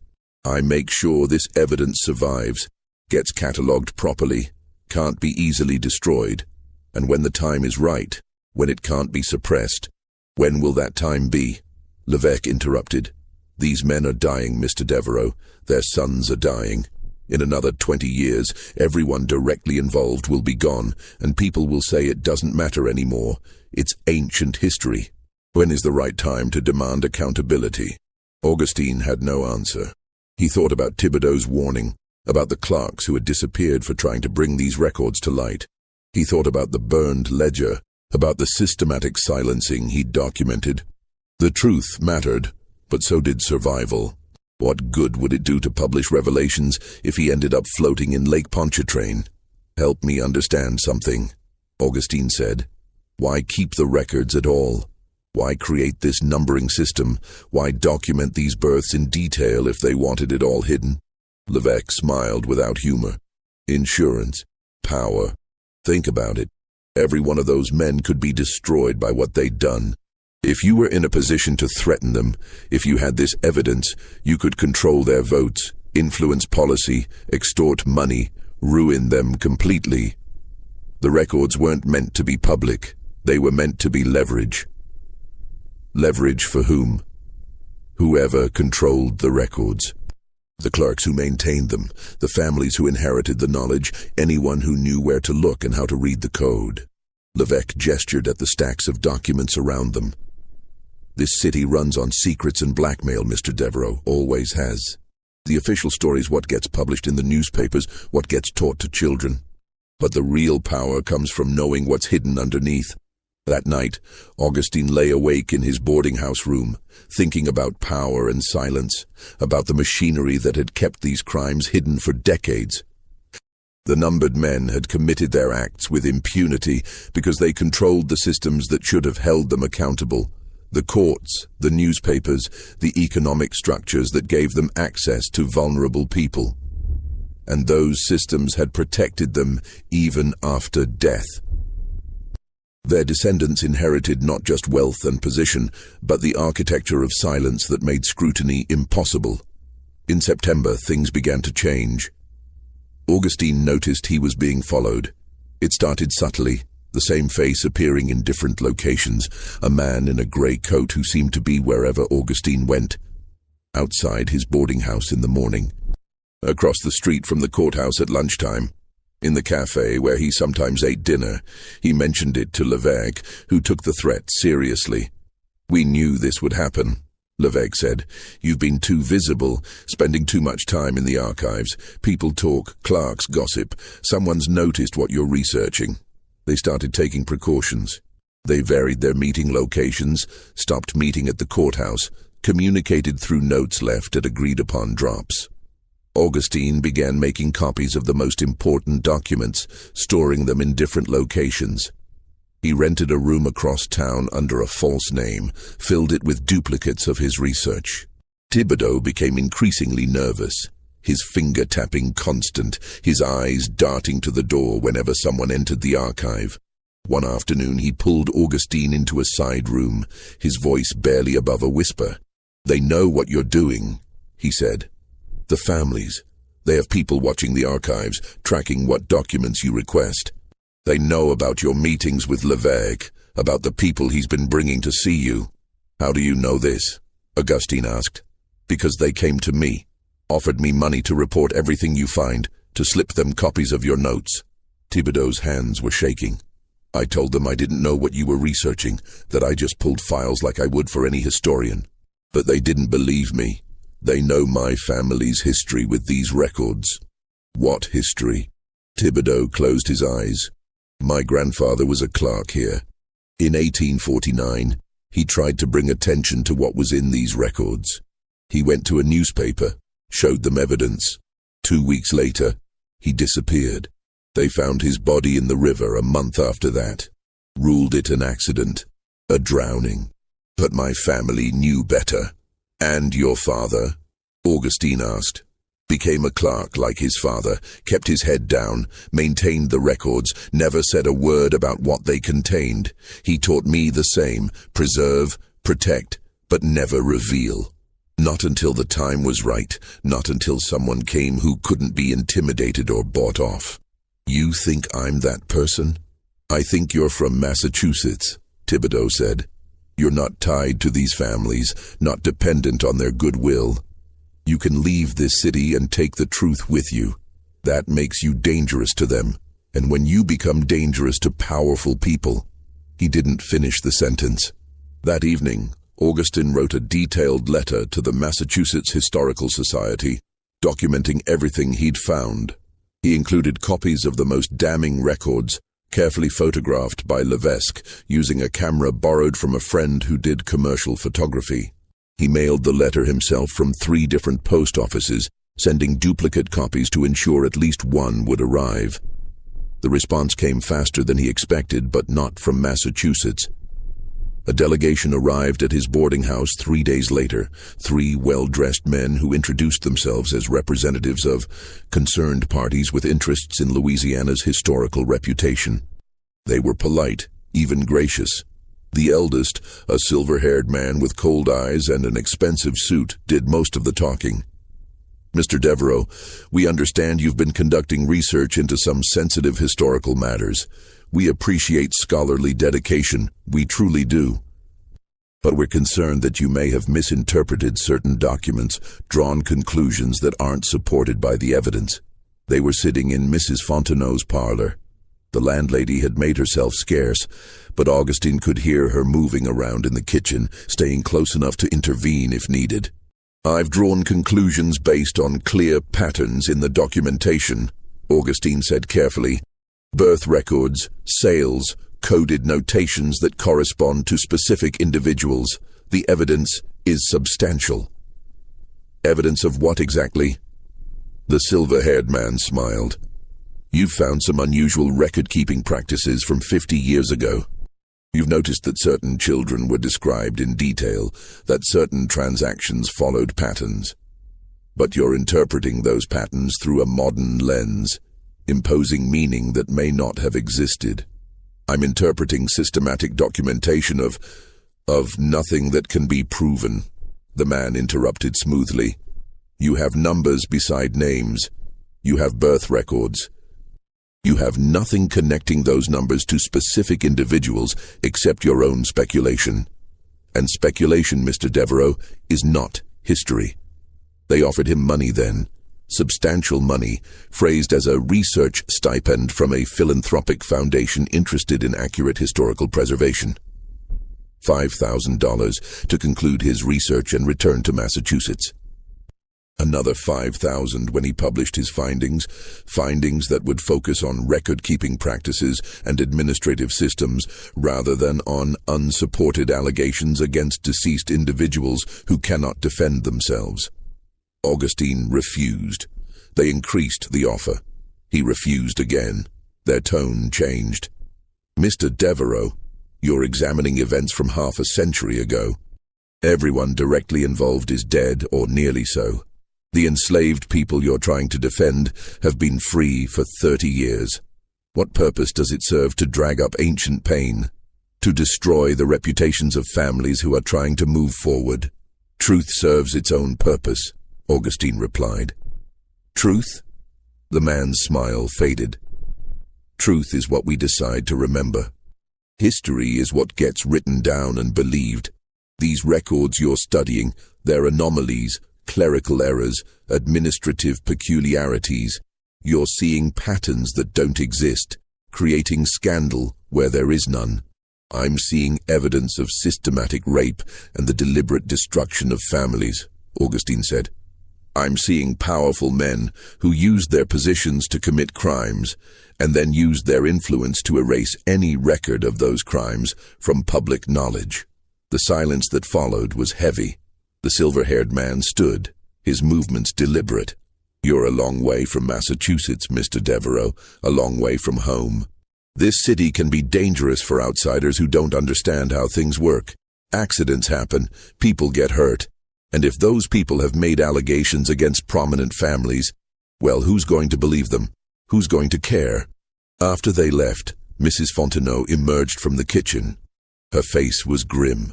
"I make sure this evidence survives, gets catalogued properly, can't be easily destroyed. And when the time is right, when it can't be suppressed, when will that time be?" Levesque interrupted. "These men are dying, Mr. Devereux. Their sons are dying. In another 20 years, everyone directly involved will be gone, and people will say it doesn't matter anymore. It's ancient history. When is the right time to demand accountability?" Augustine had no answer. He thought about Thibodeau's warning, about the clerks who had disappeared for trying to bring these records to light. He thought about the burned ledger, about the systematic silencing he'd documented. The truth mattered, but so did survival. What good would it do to publish revelations if he ended up floating in Lake Pontchartrain? "Help me understand something," Augustine said. "Why keep the records at all? Why create this numbering system? Why document these births in detail if they wanted it all hidden?" Levesque smiled without humor. "Insurance. Power. Think about it. Every one of those men could be destroyed by what they'd done. If you were in a position to threaten them, if you had this evidence, you could control their votes, influence policy, extort money, ruin them completely. The records weren't meant to be public. They were meant to be leverage. Leverage for whom? Whoever controlled the records. The clerks who maintained them, the families who inherited the knowledge, anyone who knew where to look and how to read the code." Levesque gestured at the stacks of documents around them. This city runs on secrets and blackmail, Mr. Devereaux, always has. The official story's what gets published in the newspapers, what gets taught to children. But the real power comes from knowing what's hidden underneath. That night, Augustine lay awake in his boarding house room, thinking about power and silence, about the machinery that had kept these crimes hidden for decades. The numbered men had committed their acts with impunity because they controlled the systems that should have held them accountable. The courts, the newspapers, the economic structures that gave them access to vulnerable people. And those systems had protected them even after death. Their descendants inherited not just wealth and position, but the architecture of silence that made scrutiny impossible. In September, things began to change. Augustine noticed he was being followed. It started subtly, the same face appearing in different locations, a man in a grey coat who seemed to be wherever Augustine went. Outside his boarding house in the morning. Across the street from the courthouse at lunchtime. In the cafe where he sometimes ate dinner, he mentioned it to Levesque, who took the threat seriously. "We knew this would happen," Levesque said. "You've been too visible, spending too much time in the archives. People talk, clerks gossip. Someone's noticed what you're researching." They started taking precautions. They varied their meeting locations, stopped meeting at the courthouse, communicated through notes left at agreed-upon drops. Augustine began making copies of the most important documents, storing them in different locations. He rented a room across town under a false name, filled it with duplicates of his research. Thibodeau became increasingly nervous, his finger-tapping constant, his eyes darting to the door whenever someone entered the archive. One afternoon he pulled Augustine into a side room, his voice barely above a whisper. "They know what you're doing," he said. "The families. They have people watching the archives, tracking what documents you request. They know about your meetings with Levesque, about the people he's been bringing to see you." "How do you know this?" Augustine asked. "Because they came to me, offered me money to report everything you find, to slip them copies of your notes." Thibodeau's hands were shaking. "I told them I didn't know what you were researching, that I just pulled files like I would for any historian. But they didn't believe me. They know my family's history with these records." "What history?" Thibodeau closed his eyes. "My grandfather was a clerk here. In 1849, he tried to bring attention to what was in these records. He went to a newspaper, showed them evidence. 2 weeks later, he disappeared. They found his body in the river a month after that, ruled it an accident, a drowning. But my family knew better." "And your father?" Augustine asked. "Became a clerk like his father, kept his head down, maintained the records, never said a word about what they contained. He taught me the same, preserve, protect, but never reveal. Not until the time was right, not until someone came who couldn't be intimidated or bought off." "You think I'm that person?" "I think you're from Massachusetts," Thibodeau said. "You're not tied to these families, not dependent on their goodwill. You can leave this city and take the truth with you. That makes you dangerous to them, and when you become dangerous to powerful people..." He didn't finish the sentence. That evening, Augustine wrote a detailed letter to the Massachusetts Historical Society, documenting everything he'd found. He included copies of the most damning records, carefully photographed by Levesque using a camera borrowed from a friend who did commercial photography. He mailed the letter himself from 3 different post offices, sending duplicate copies to ensure at least one would arrive. The response came faster than he expected, but not from Massachusetts. A delegation arrived at his boarding house 3 days later, 3 well-dressed men who introduced themselves as representatives of concerned parties with interests in Louisiana's historical reputation. They were polite, even gracious. The eldest, a silver-haired man with cold eyes and an expensive suit, did most of the talking. "Mr. Devereaux, we understand you've been conducting research into some sensitive historical matters. We appreciate scholarly dedication, we truly do. But we're concerned that you may have misinterpreted certain documents, drawn conclusions that aren't supported by the evidence." They were sitting in Mrs. Fontenot's parlor. The landlady had made herself scarce, but Augustine could hear her moving around in the kitchen, staying close enough to intervene if needed. "I've drawn conclusions based on clear patterns in the documentation," Augustine said carefully. "Birth records, sales, coded notations that correspond to specific individuals. The evidence is substantial." "Evidence of what exactly?" The silver-haired man smiled. "You've found some unusual record-keeping practices from 50 years ago. You've noticed that certain children were described in detail, that certain transactions followed patterns. But you're interpreting those patterns through a modern lens, imposing meaning that may not have existed. I'm interpreting systematic documentation of nothing that can be proven," the man interrupted smoothly. "You have numbers beside names. You have birth records. You have nothing connecting those numbers to specific individuals except your own speculation. And speculation, Mr. Devereaux, is not history." They offered him money then, substantial money, phrased as a research stipend from a philanthropic foundation interested in accurate historical preservation. $5,000 to conclude his research and return to Massachusetts. Another $5,000 when he published his findings that would focus on record-keeping practices and administrative systems rather than on unsupported allegations against deceased individuals who cannot defend themselves. Augustine refused. They increased the offer. He refused again. Their tone changed. "Mr. Devereaux, you're examining events from half a century ago. Everyone directly involved is dead or nearly so. The enslaved people you're trying to defend have been free for 30 years. What purpose does it serve to drag up ancient pain, to destroy the reputations of families who are trying to move forward? Truth serves its own purpose," Augustine replied. "Truth?" The man's smile faded. "Truth is what we decide to remember. History is what gets written down and believed. These records you're studying, they're anomalies, clerical errors, administrative peculiarities. You're seeing patterns that don't exist, creating scandal where there is none. I'm seeing evidence of systematic rape and the deliberate destruction of families," Augustine said. "I'm seeing powerful men who used their positions to commit crimes and then used their influence to erase any record of those crimes from public knowledge." The silence that followed was heavy. The silver-haired man stood, his movements deliberate. "You're a long way from Massachusetts, Mr. Devereaux, a long way from home. This city can be dangerous for outsiders who don't understand how things work. Accidents happen, people get hurt, and if those people have made allegations against prominent families, well, who's going to believe them? Who's going to care?" After they left, Mrs. Fontenot emerged from the kitchen. Her face was grim.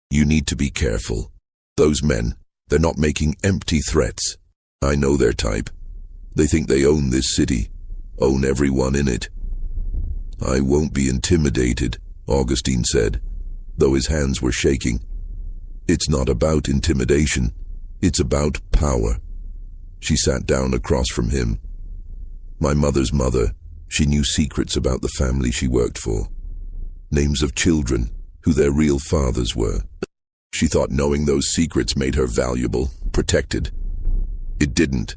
"You need to be careful. Those men, they're not making empty threats. I know their type. They think they own this city, own everyone in it." "I won't be intimidated," Augustine said, though his hands were shaking. "It's not about intimidation. It's about power." She sat down across from him. "My mother's mother, she knew secrets about the family she worked for. Names of children, who their real fathers were. She thought knowing those secrets made her valuable, protected. It didn't.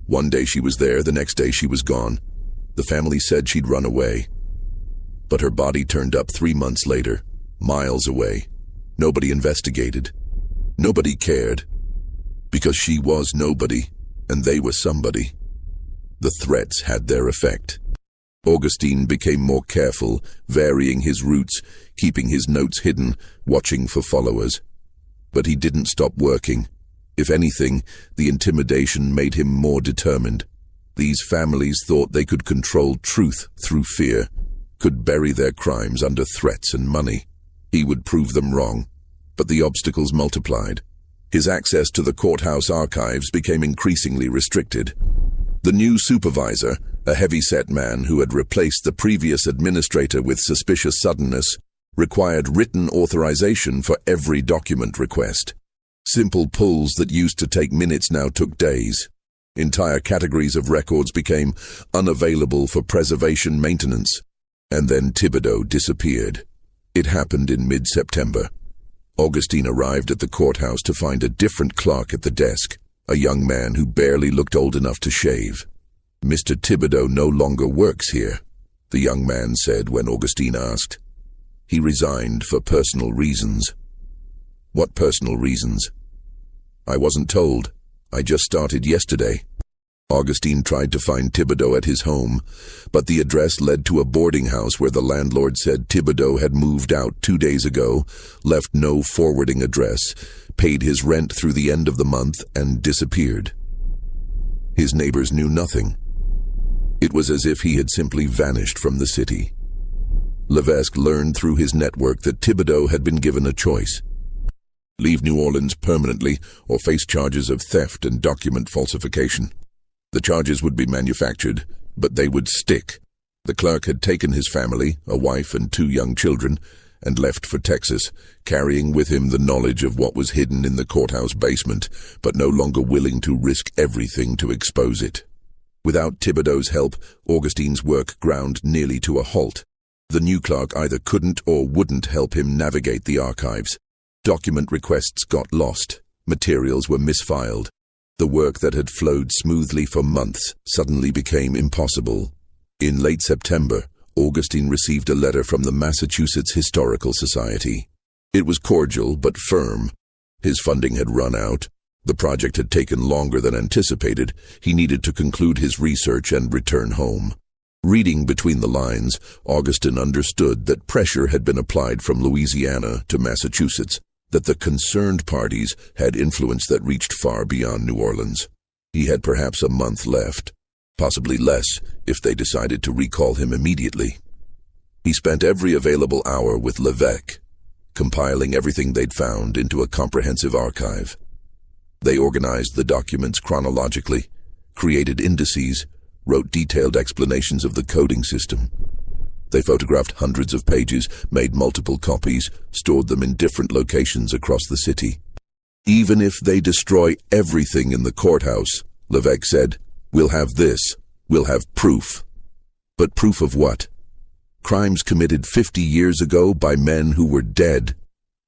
One day she was there, the next day she was gone. The family said she'd run away. But her body turned up 3 months later, miles away. Nobody investigated. Nobody cared. Because she was nobody, and they were somebody. The threats had their effect." Augustine became more careful, varying his routes, keeping his notes hidden, watching for followers. But he didn't stop working. If anything, the intimidation made him more determined. These families thought they could control truth through fear, could bury their crimes under threats and money. He would prove them wrong, but the obstacles multiplied. His access to the courthouse archives became increasingly restricted. The new supervisor, a heavy-set man who had replaced the previous administrator with suspicious suddenness, required written authorization for every document request. Simple pulls that used to take minutes now took days. Entire categories of records became unavailable for preservation maintenance. And then Thibodeau disappeared. It happened in mid-September. Augustine arrived at the courthouse to find a different clerk at the desk, a young man who barely looked old enough to shave. "Mr. Thibodeau no longer works here," the young man said when Augustine asked. "He resigned for personal reasons." "What personal reasons?" "I wasn't told. I just started yesterday." Augustine tried to find Thibodeau at his home, but the address led to a boarding house where the landlord said Thibodeau had moved out 2 days ago, left no forwarding address, paid his rent through the end of the month, and disappeared. His neighbors knew nothing. It was as if he had simply vanished from the city. Levesque learned through his network that Thibodeau had been given a choice: leave New Orleans permanently or face charges of theft and document falsification. The charges would be manufactured, but they would stick. The clerk had taken his family, a wife and 2 young children, and left for Texas, carrying with him the knowledge of what was hidden in the courthouse basement, but no longer willing to risk everything to expose it. Without Thibodeau's help, Augustine's work ground nearly to a halt. The new clerk either couldn't or wouldn't help him navigate the archives. Document requests got lost. Materials were misfiled. The work that had flowed smoothly for months suddenly became impossible. In late September, Augustine received a letter from the Massachusetts Historical Society. It was cordial but firm. His funding had run out. The project had taken longer than anticipated. He needed to conclude his research and return home. Reading between the lines, Augustine understood that pressure had been applied from Louisiana to Massachusetts, that the concerned parties had influence that reached far beyond New Orleans. He had perhaps a month left, possibly less if they decided to recall him immediately. He spent every available hour with Levesque, compiling everything they'd found into a comprehensive archive. They organized the documents chronologically, created indices, wrote detailed explanations of the coding system. They photographed hundreds of pages, made multiple copies, stored them in different locations across the city. "Even if they destroy everything in the courthouse," Levesque said, "we'll have this. We'll have proof." But proof of what? Crimes committed 50 years ago by men who were dead.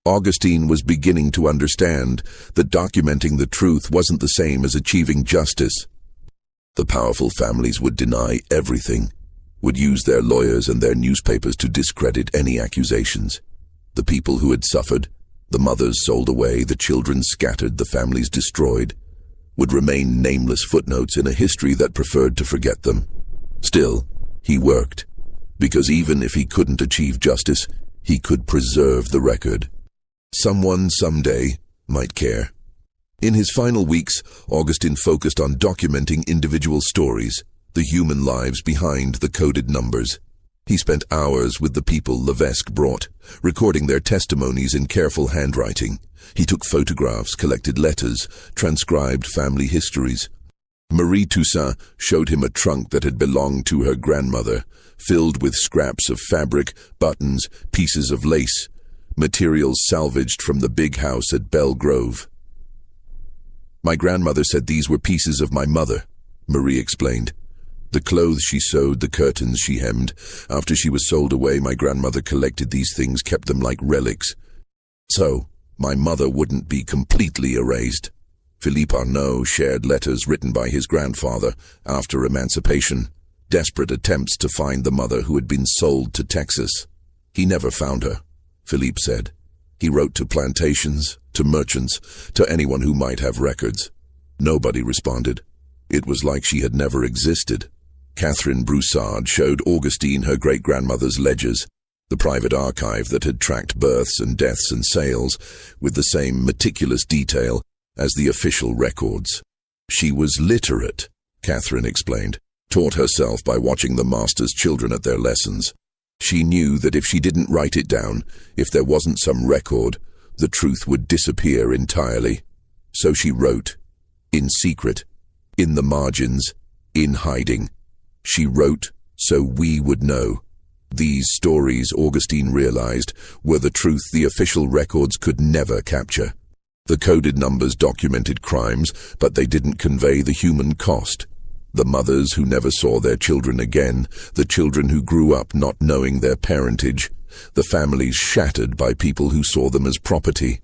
Augustine was beginning to understand that documenting the truth wasn't the same as achieving justice. The powerful families would deny everything, would use their lawyers and their newspapers to discredit any accusations. The people who had suffered, the mothers sold away, the children scattered, the families destroyed, would remain nameless footnotes in a history that preferred to forget them. Still, he worked, because even if he couldn't achieve justice, he could preserve the record. Someone someday might care. In his final weeks, Augustine focused on documenting individual stories, the human lives behind the coded numbers. He spent hours with the people Levesque brought, recording their testimonies in careful handwriting. He took photographs, collected letters, transcribed family histories. Marie Toussaint showed him a trunk that had belonged to her grandmother, filled with scraps of fabric, buttons, pieces of lace, materials salvaged from the big house at Belle Grove. "My grandmother said these were pieces of my mother," Marie explained. "The clothes she sewed, the curtains she hemmed. After she was sold away, my grandmother collected these things, kept them like relics. So, my mother wouldn't be completely erased." Philippe Arnaud shared letters written by his grandfather after emancipation, desperate attempts to find the mother who had been sold to Texas. "He never found her," Philippe said. "He wrote to plantations, to merchants, to anyone who might have records. Nobody responded. It was like she had never existed." Catherine Broussard showed Augustine her great-grandmother's ledgers, the private archive that had tracked births and deaths and sales with the same meticulous detail as the official records. "She was literate," Catherine explained, taught herself by watching the master's children at their lessons. She knew that if she didn't write it down, if there wasn't some record, the truth would disappear entirely. So she wrote, in secret, in the margins, in hiding. She wrote so we would know. These stories, Augustine realized, were the truth the official records could never capture. The coded numbers documented crimes, but they didn't convey the human cost. The mothers who never saw their children again, the children who grew up not knowing their parentage, the families shattered by people who saw them as property.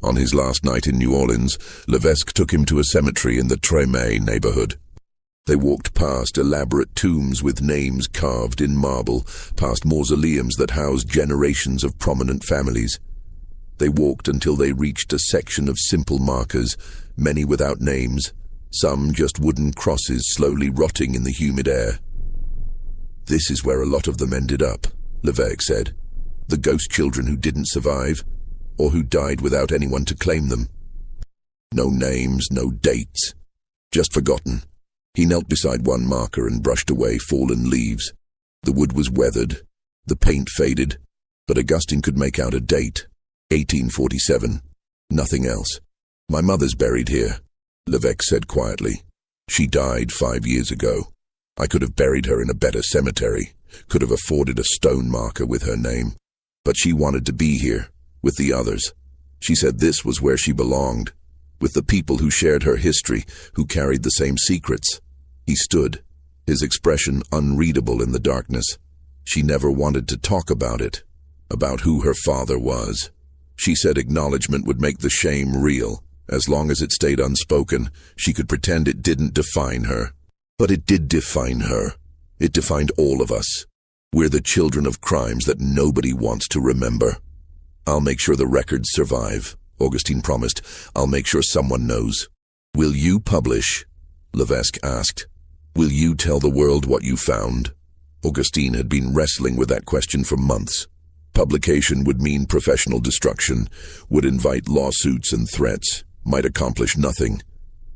On his last night in New Orleans, Levesque took him to a cemetery in the Tremé neighborhood. They walked past elaborate tombs with names carved in marble, past mausoleums that housed generations of prominent families. They walked until they reached a section of simple markers, many without names, some just wooden crosses slowly rotting in the humid air. "This is where a lot of them ended up," Levesque said. "The ghost children who didn't survive, or who died without anyone to claim them. No names, no dates, just forgotten." He knelt beside one marker and brushed away fallen leaves. The wood was weathered, the paint faded, but Augustine could make out a date. 1847. Nothing else. "My mother's buried here," Levesque said quietly. "She died 5 years ago. I could have buried her in a better cemetery, could have afforded a stone marker with her name. But she wanted to be here, with the others. She said this was where she belonged, with the people who shared her history, who carried the same secrets." He stood, his expression unreadable in the darkness. She never wanted to talk about it, about who her father was. She said acknowledgement would make the shame real. As long as it stayed unspoken, she could pretend it didn't define her. But it did define her. It defined all of us. We're the children of crimes that nobody wants to remember. "I'll make sure the records survive," Augustine promised. "I'll make sure someone knows." "Will you publish?" Levesque asked. "Will you tell the world what you found?" Augustine had been wrestling with that question for months. Publication would mean professional destruction, would invite lawsuits and threats, might accomplish nothing.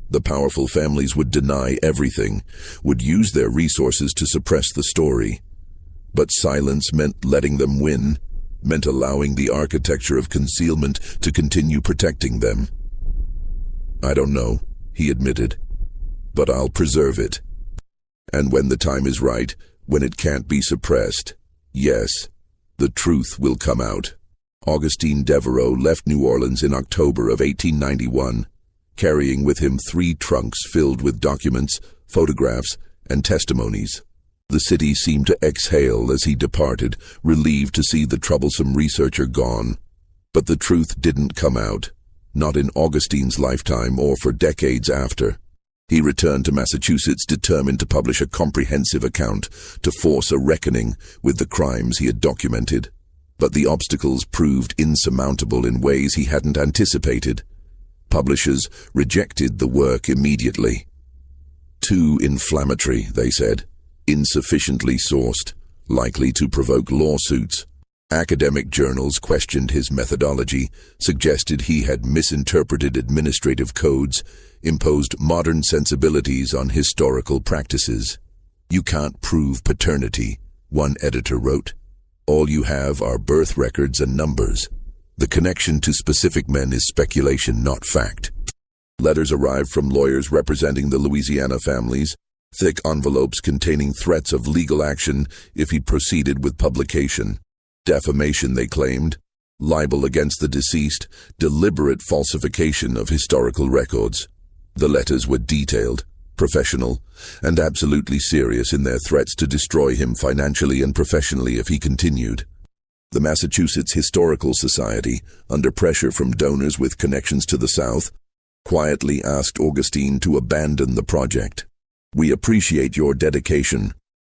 The powerful families would deny everything, would use their resources to suppress the story. But silence meant letting them win, meant allowing the architecture of concealment to continue protecting them. "I don't know," he admitted, "but I'll preserve it. And when the time is right, when it can't be suppressed, yes, the truth will come out." Augustine Devereaux left New Orleans in October of 1891, carrying with him 3 trunks filled with documents, photographs, and testimonies. The city seemed to exhale as he departed, relieved to see the troublesome researcher gone. But the truth didn't come out, not in Augustine's lifetime or for decades after. He returned to Massachusetts determined to publish a comprehensive account, to force a reckoning with the crimes he had documented. But the obstacles proved insurmountable in ways he hadn't anticipated. Publishers rejected the work immediately. "Too inflammatory," they said, "insufficiently sourced, likely to provoke lawsuits." Academic journals questioned his methodology, suggested he had misinterpreted administrative codes, imposed modern sensibilities on historical practices. "You can't prove paternity," one editor wrote. "All you have are birth records and numbers. The connection to specific men is speculation, not fact." Letters arrived from lawyers representing the Louisiana families, thick envelopes containing threats of legal action if he proceeded with publication. Defamation, they claimed, libel against the deceased, deliberate falsification of historical records. The letters were detailed, professional, and absolutely serious in their threats to destroy him financially and professionally if he continued. The Massachusetts Historical Society, under pressure from donors with connections to the South, quietly asked Augustine to abandon the project. "We appreciate your dedication,"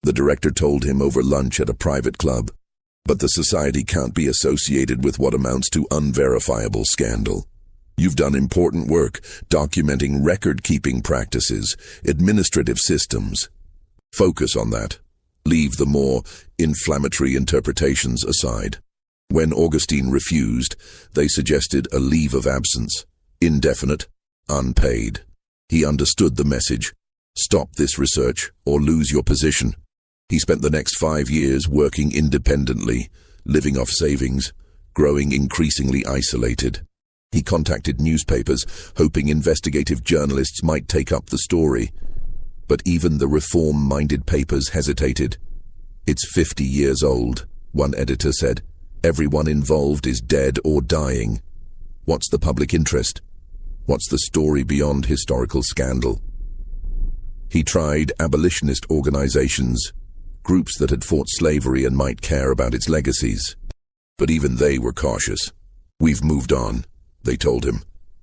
the director told him over lunch at a private club. "But the society can't be associated with what amounts to unverifiable scandal. You've done important work documenting record-keeping practices, administrative systems. Focus on that. Leave the more inflammatory interpretations aside." When Augustine refused, they suggested a leave of absence, indefinite, unpaid. He understood the message. Stop this research or lose your position. He spent the next 5 years working independently, living off savings, growing increasingly isolated. He contacted newspapers, hoping investigative journalists might take up the story. But even the reform-minded papers hesitated. "It's 50 years old," one editor said. "Everyone involved is dead or dying." What's the public interest? What's the story beyond historical scandal? He tried abolitionist organizations, groups that had fought slavery and might care about its legacies. But even they were cautious. "We've moved on," they told him.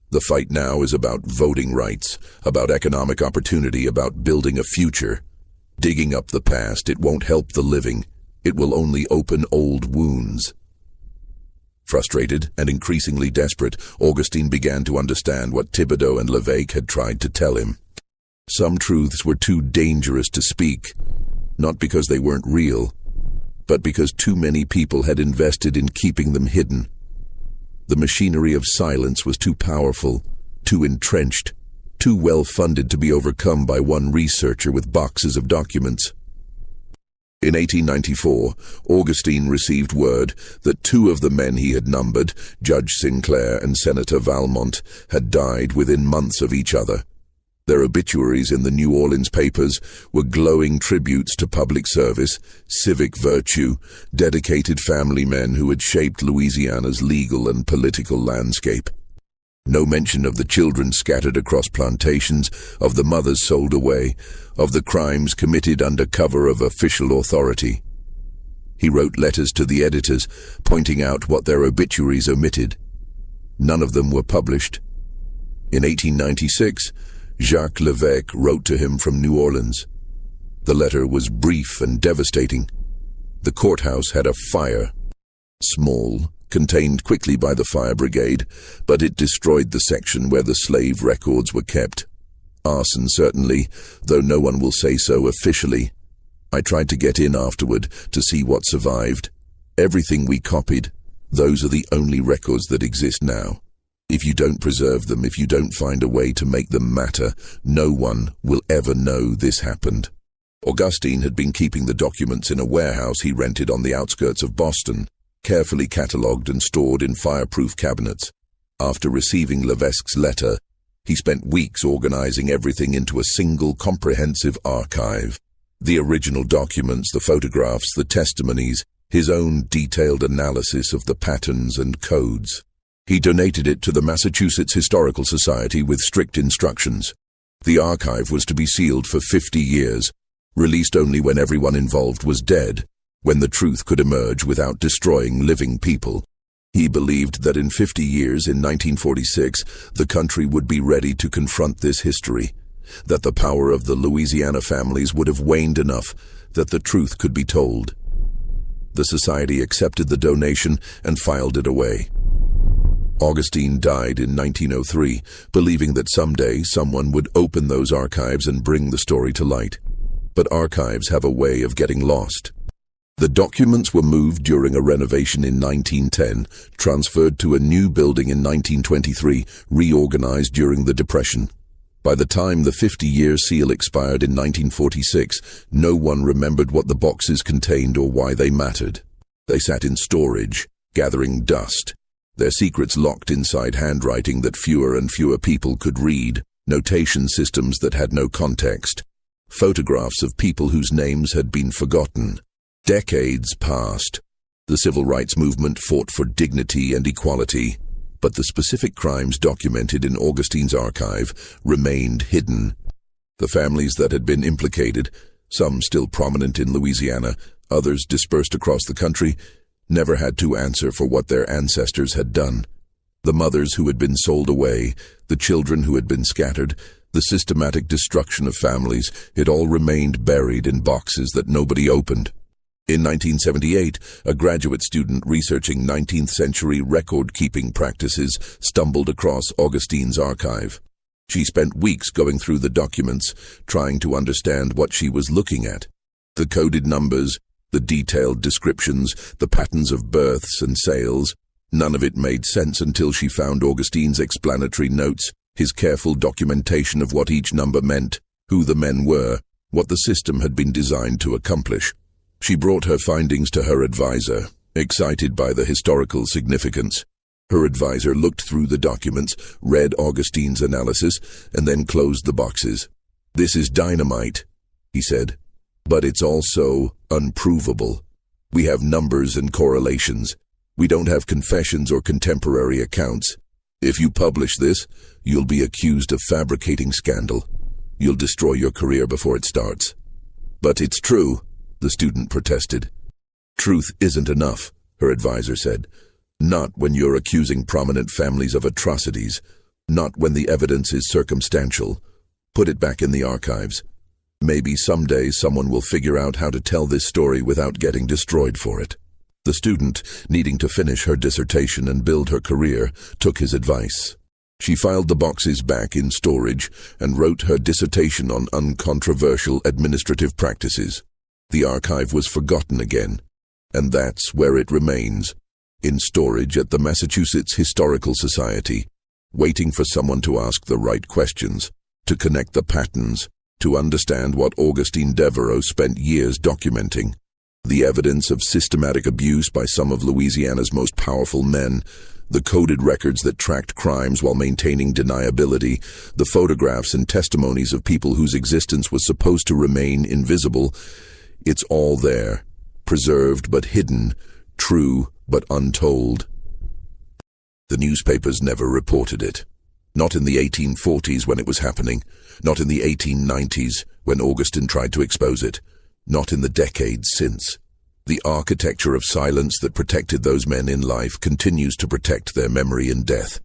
"The fight now is about voting rights, about economic opportunity, about building a future. Digging up the past, it won't help the living. It will only open old wounds." Frustrated and increasingly desperate, Augustine began to understand what Thibodeau and Levesque had tried to tell him. Some truths were too dangerous to speak, not because they weren't real, but because too many people had invested in keeping them hidden. The machinery of silence was too powerful, too entrenched, too well-funded to be overcome by one researcher with boxes of documents. In 1894, Augustine received word that two of the men he had numbered, Judge Sinclair and Senator Valmont, had died within months of each other. Their obituaries in the New Orleans papers were glowing tributes to public service, civic virtue, dedicated family men who had shaped Louisiana's legal and political landscape. No mention of the children scattered across plantations, of the mothers sold away, of the crimes committed under cover of official authority. He wrote letters to the editors, pointing out what their obituaries omitted. None of them were published. In 1896, Jacques Levesque wrote to him from New Orleans. The letter was brief and devastating. The courthouse had a fire. Small, contained quickly by the fire brigade, but it destroyed the section where the slave records were kept. Arson, certainly, though no one will say so officially. I tried to get in afterward to see what survived. Everything we copied, those are the only records that exist now. If you don't preserve them, if you don't find a way to make them matter, no one will ever know this happened. Augustine had been keeping the documents in a warehouse he rented on the outskirts of Boston, carefully catalogued and stored in fireproof cabinets. After receiving Levesque's letter, he spent weeks organizing everything into a single comprehensive archive. The original documents, the photographs, the testimonies, his own detailed analysis of the patterns and codes. He donated it to the Massachusetts Historical Society with strict instructions. The archive was to be sealed for 50 years, released only when everyone involved was dead, when the truth could emerge without destroying living people. He believed that in 50 years, in 1946, the country would be ready to confront this history, that the power of the Louisiana families would have waned enough that the truth could be told. The society accepted the donation and filed it away. Augustine died in 1903, believing that someday someone would open those archives and bring the story to light. But archives have a way of getting lost. The documents were moved during a renovation in 1910, transferred to a new building in 1923, reorganized during the Depression. By the time the 50-year seal expired in 1946, no one remembered what the boxes contained or why they mattered. They sat in storage, gathering dust, their secrets locked inside handwriting that fewer and fewer people could read, notation systems that had no context, photographs of people whose names had been forgotten. Decades passed. The civil rights movement fought for dignity and equality, but the specific crimes documented in Augustine's archive remained hidden. The families that had been implicated, some still prominent in Louisiana, others dispersed across the country, never had to answer for what their ancestors had done. The mothers who had been sold away, the children who had been scattered, the systematic destruction of families, it all remained buried in boxes that nobody opened. In 1978, a graduate student researching 19th-century record-keeping practices stumbled across Augustine's archive. She spent weeks going through the documents, trying to understand what she was looking at. The coded numbers, the detailed descriptions, the patterns of births and sales. None of it made sense until she found Augustine's explanatory notes, his careful documentation of what each number meant, who the men were, what the system had been designed to accomplish. She brought her findings to her advisor, excited by the historical significance. Her advisor looked through the documents, read Augustine's analysis, and then closed the boxes. "This is dynamite," he said, "but it's also unprovable. We have numbers and correlations. We don't have confessions or contemporary accounts. If you publish this, you'll be accused of fabricating scandal. You'll destroy your career before it starts. But it's true, the student protested. Truth isn't enough, her advisor said. Not when you're accusing prominent families of atrocities. Not when the evidence is circumstantial. Put it back in the archives. Maybe someday someone will figure out how to tell this story without getting destroyed for it. The student, needing to finish her dissertation and build her career, took his advice. She filed the boxes back in storage and wrote her dissertation on uncontroversial administrative practices. The archive was forgotten again, and that's where it remains, in storage at the Massachusetts Historical Society, waiting for someone to ask the right questions, to connect the patterns, to understand what Augustine Devereaux spent years documenting. The evidence of systematic abuse by some of Louisiana's most powerful men, the coded records that tracked crimes while maintaining deniability, the photographs and testimonies of people whose existence was supposed to remain invisible. It's all there, preserved but hidden, true but untold. The newspapers never reported it. Not in the 1840s when it was happening, not in the 1890s when Augustine tried to expose it. Not in the decades since. The architecture of silence that protected those men in life continues to protect their memory in death.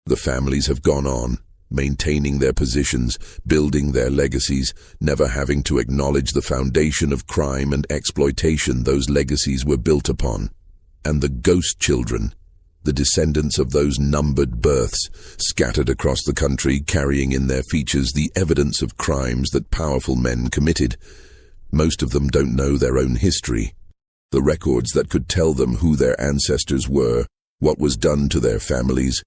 The families have gone on, maintaining their positions, building their legacies, never having to acknowledge the foundation of crime and exploitation those legacies were built upon. And the ghost children, the descendants of those numbered births, scattered across the country, carrying in their features the evidence of crimes that powerful men committed. Most of them don't know their own history. The records that could tell them who their ancestors were, what was done to their families,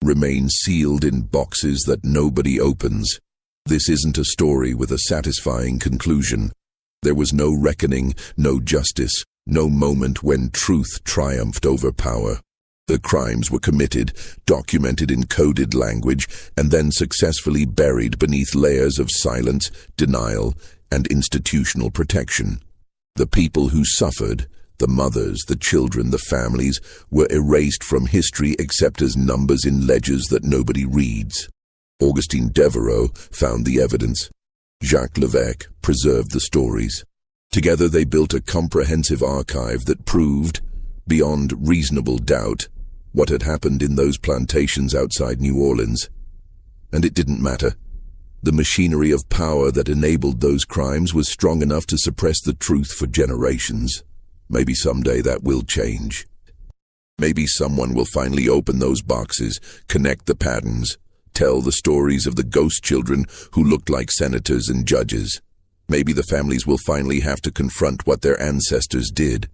remain sealed in boxes that nobody opens. This isn't a story with a satisfying conclusion. There was no reckoning, no justice, no moment when truth triumphed over power. The crimes were committed, documented in coded language, and then successfully buried beneath layers of silence, denial, and institutional protection. The people who suffered, the mothers, the children, the families, were erased from history except as numbers in ledgers that nobody reads. Augustine Devereaux found the evidence. Jacques Levesque preserved the stories. Together they built a comprehensive archive that proved, beyond reasonable doubt, what had happened in those plantations outside New Orleans. And it didn't matter. The machinery of power that enabled those crimes was strong enough to suppress the truth for generations. Maybe someday that will change. Maybe someone will finally open those boxes, connect the patterns, tell the stories of the ghost children who looked like senators and judges. Maybe the families will finally have to confront what their ancestors did.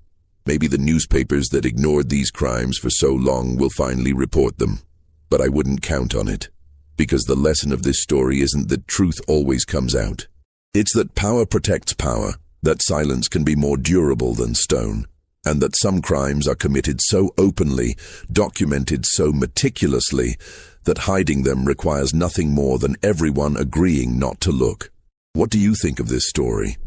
Maybe the newspapers that ignored these crimes for so long will finally report them. But I wouldn't count on it. Because the lesson of this story isn't that truth always comes out. It's that power protects power, that silence can be more durable than stone, and that some crimes are committed so openly, documented so meticulously, that hiding them requires nothing more than everyone agreeing not to look. What do you think of this story?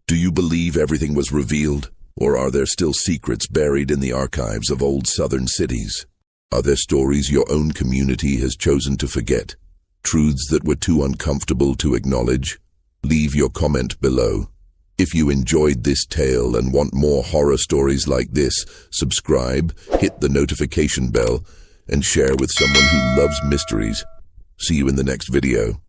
Do you believe everything was revealed, or are there still secrets buried in the archives of old southern cities? Are there stories your own community has chosen to forget? Truths that were too uncomfortable to acknowledge? Leave your comment below. If you enjoyed this tale and want more horror stories like this, subscribe, hit the notification bell, and share with someone who loves mysteries. See you in the next video.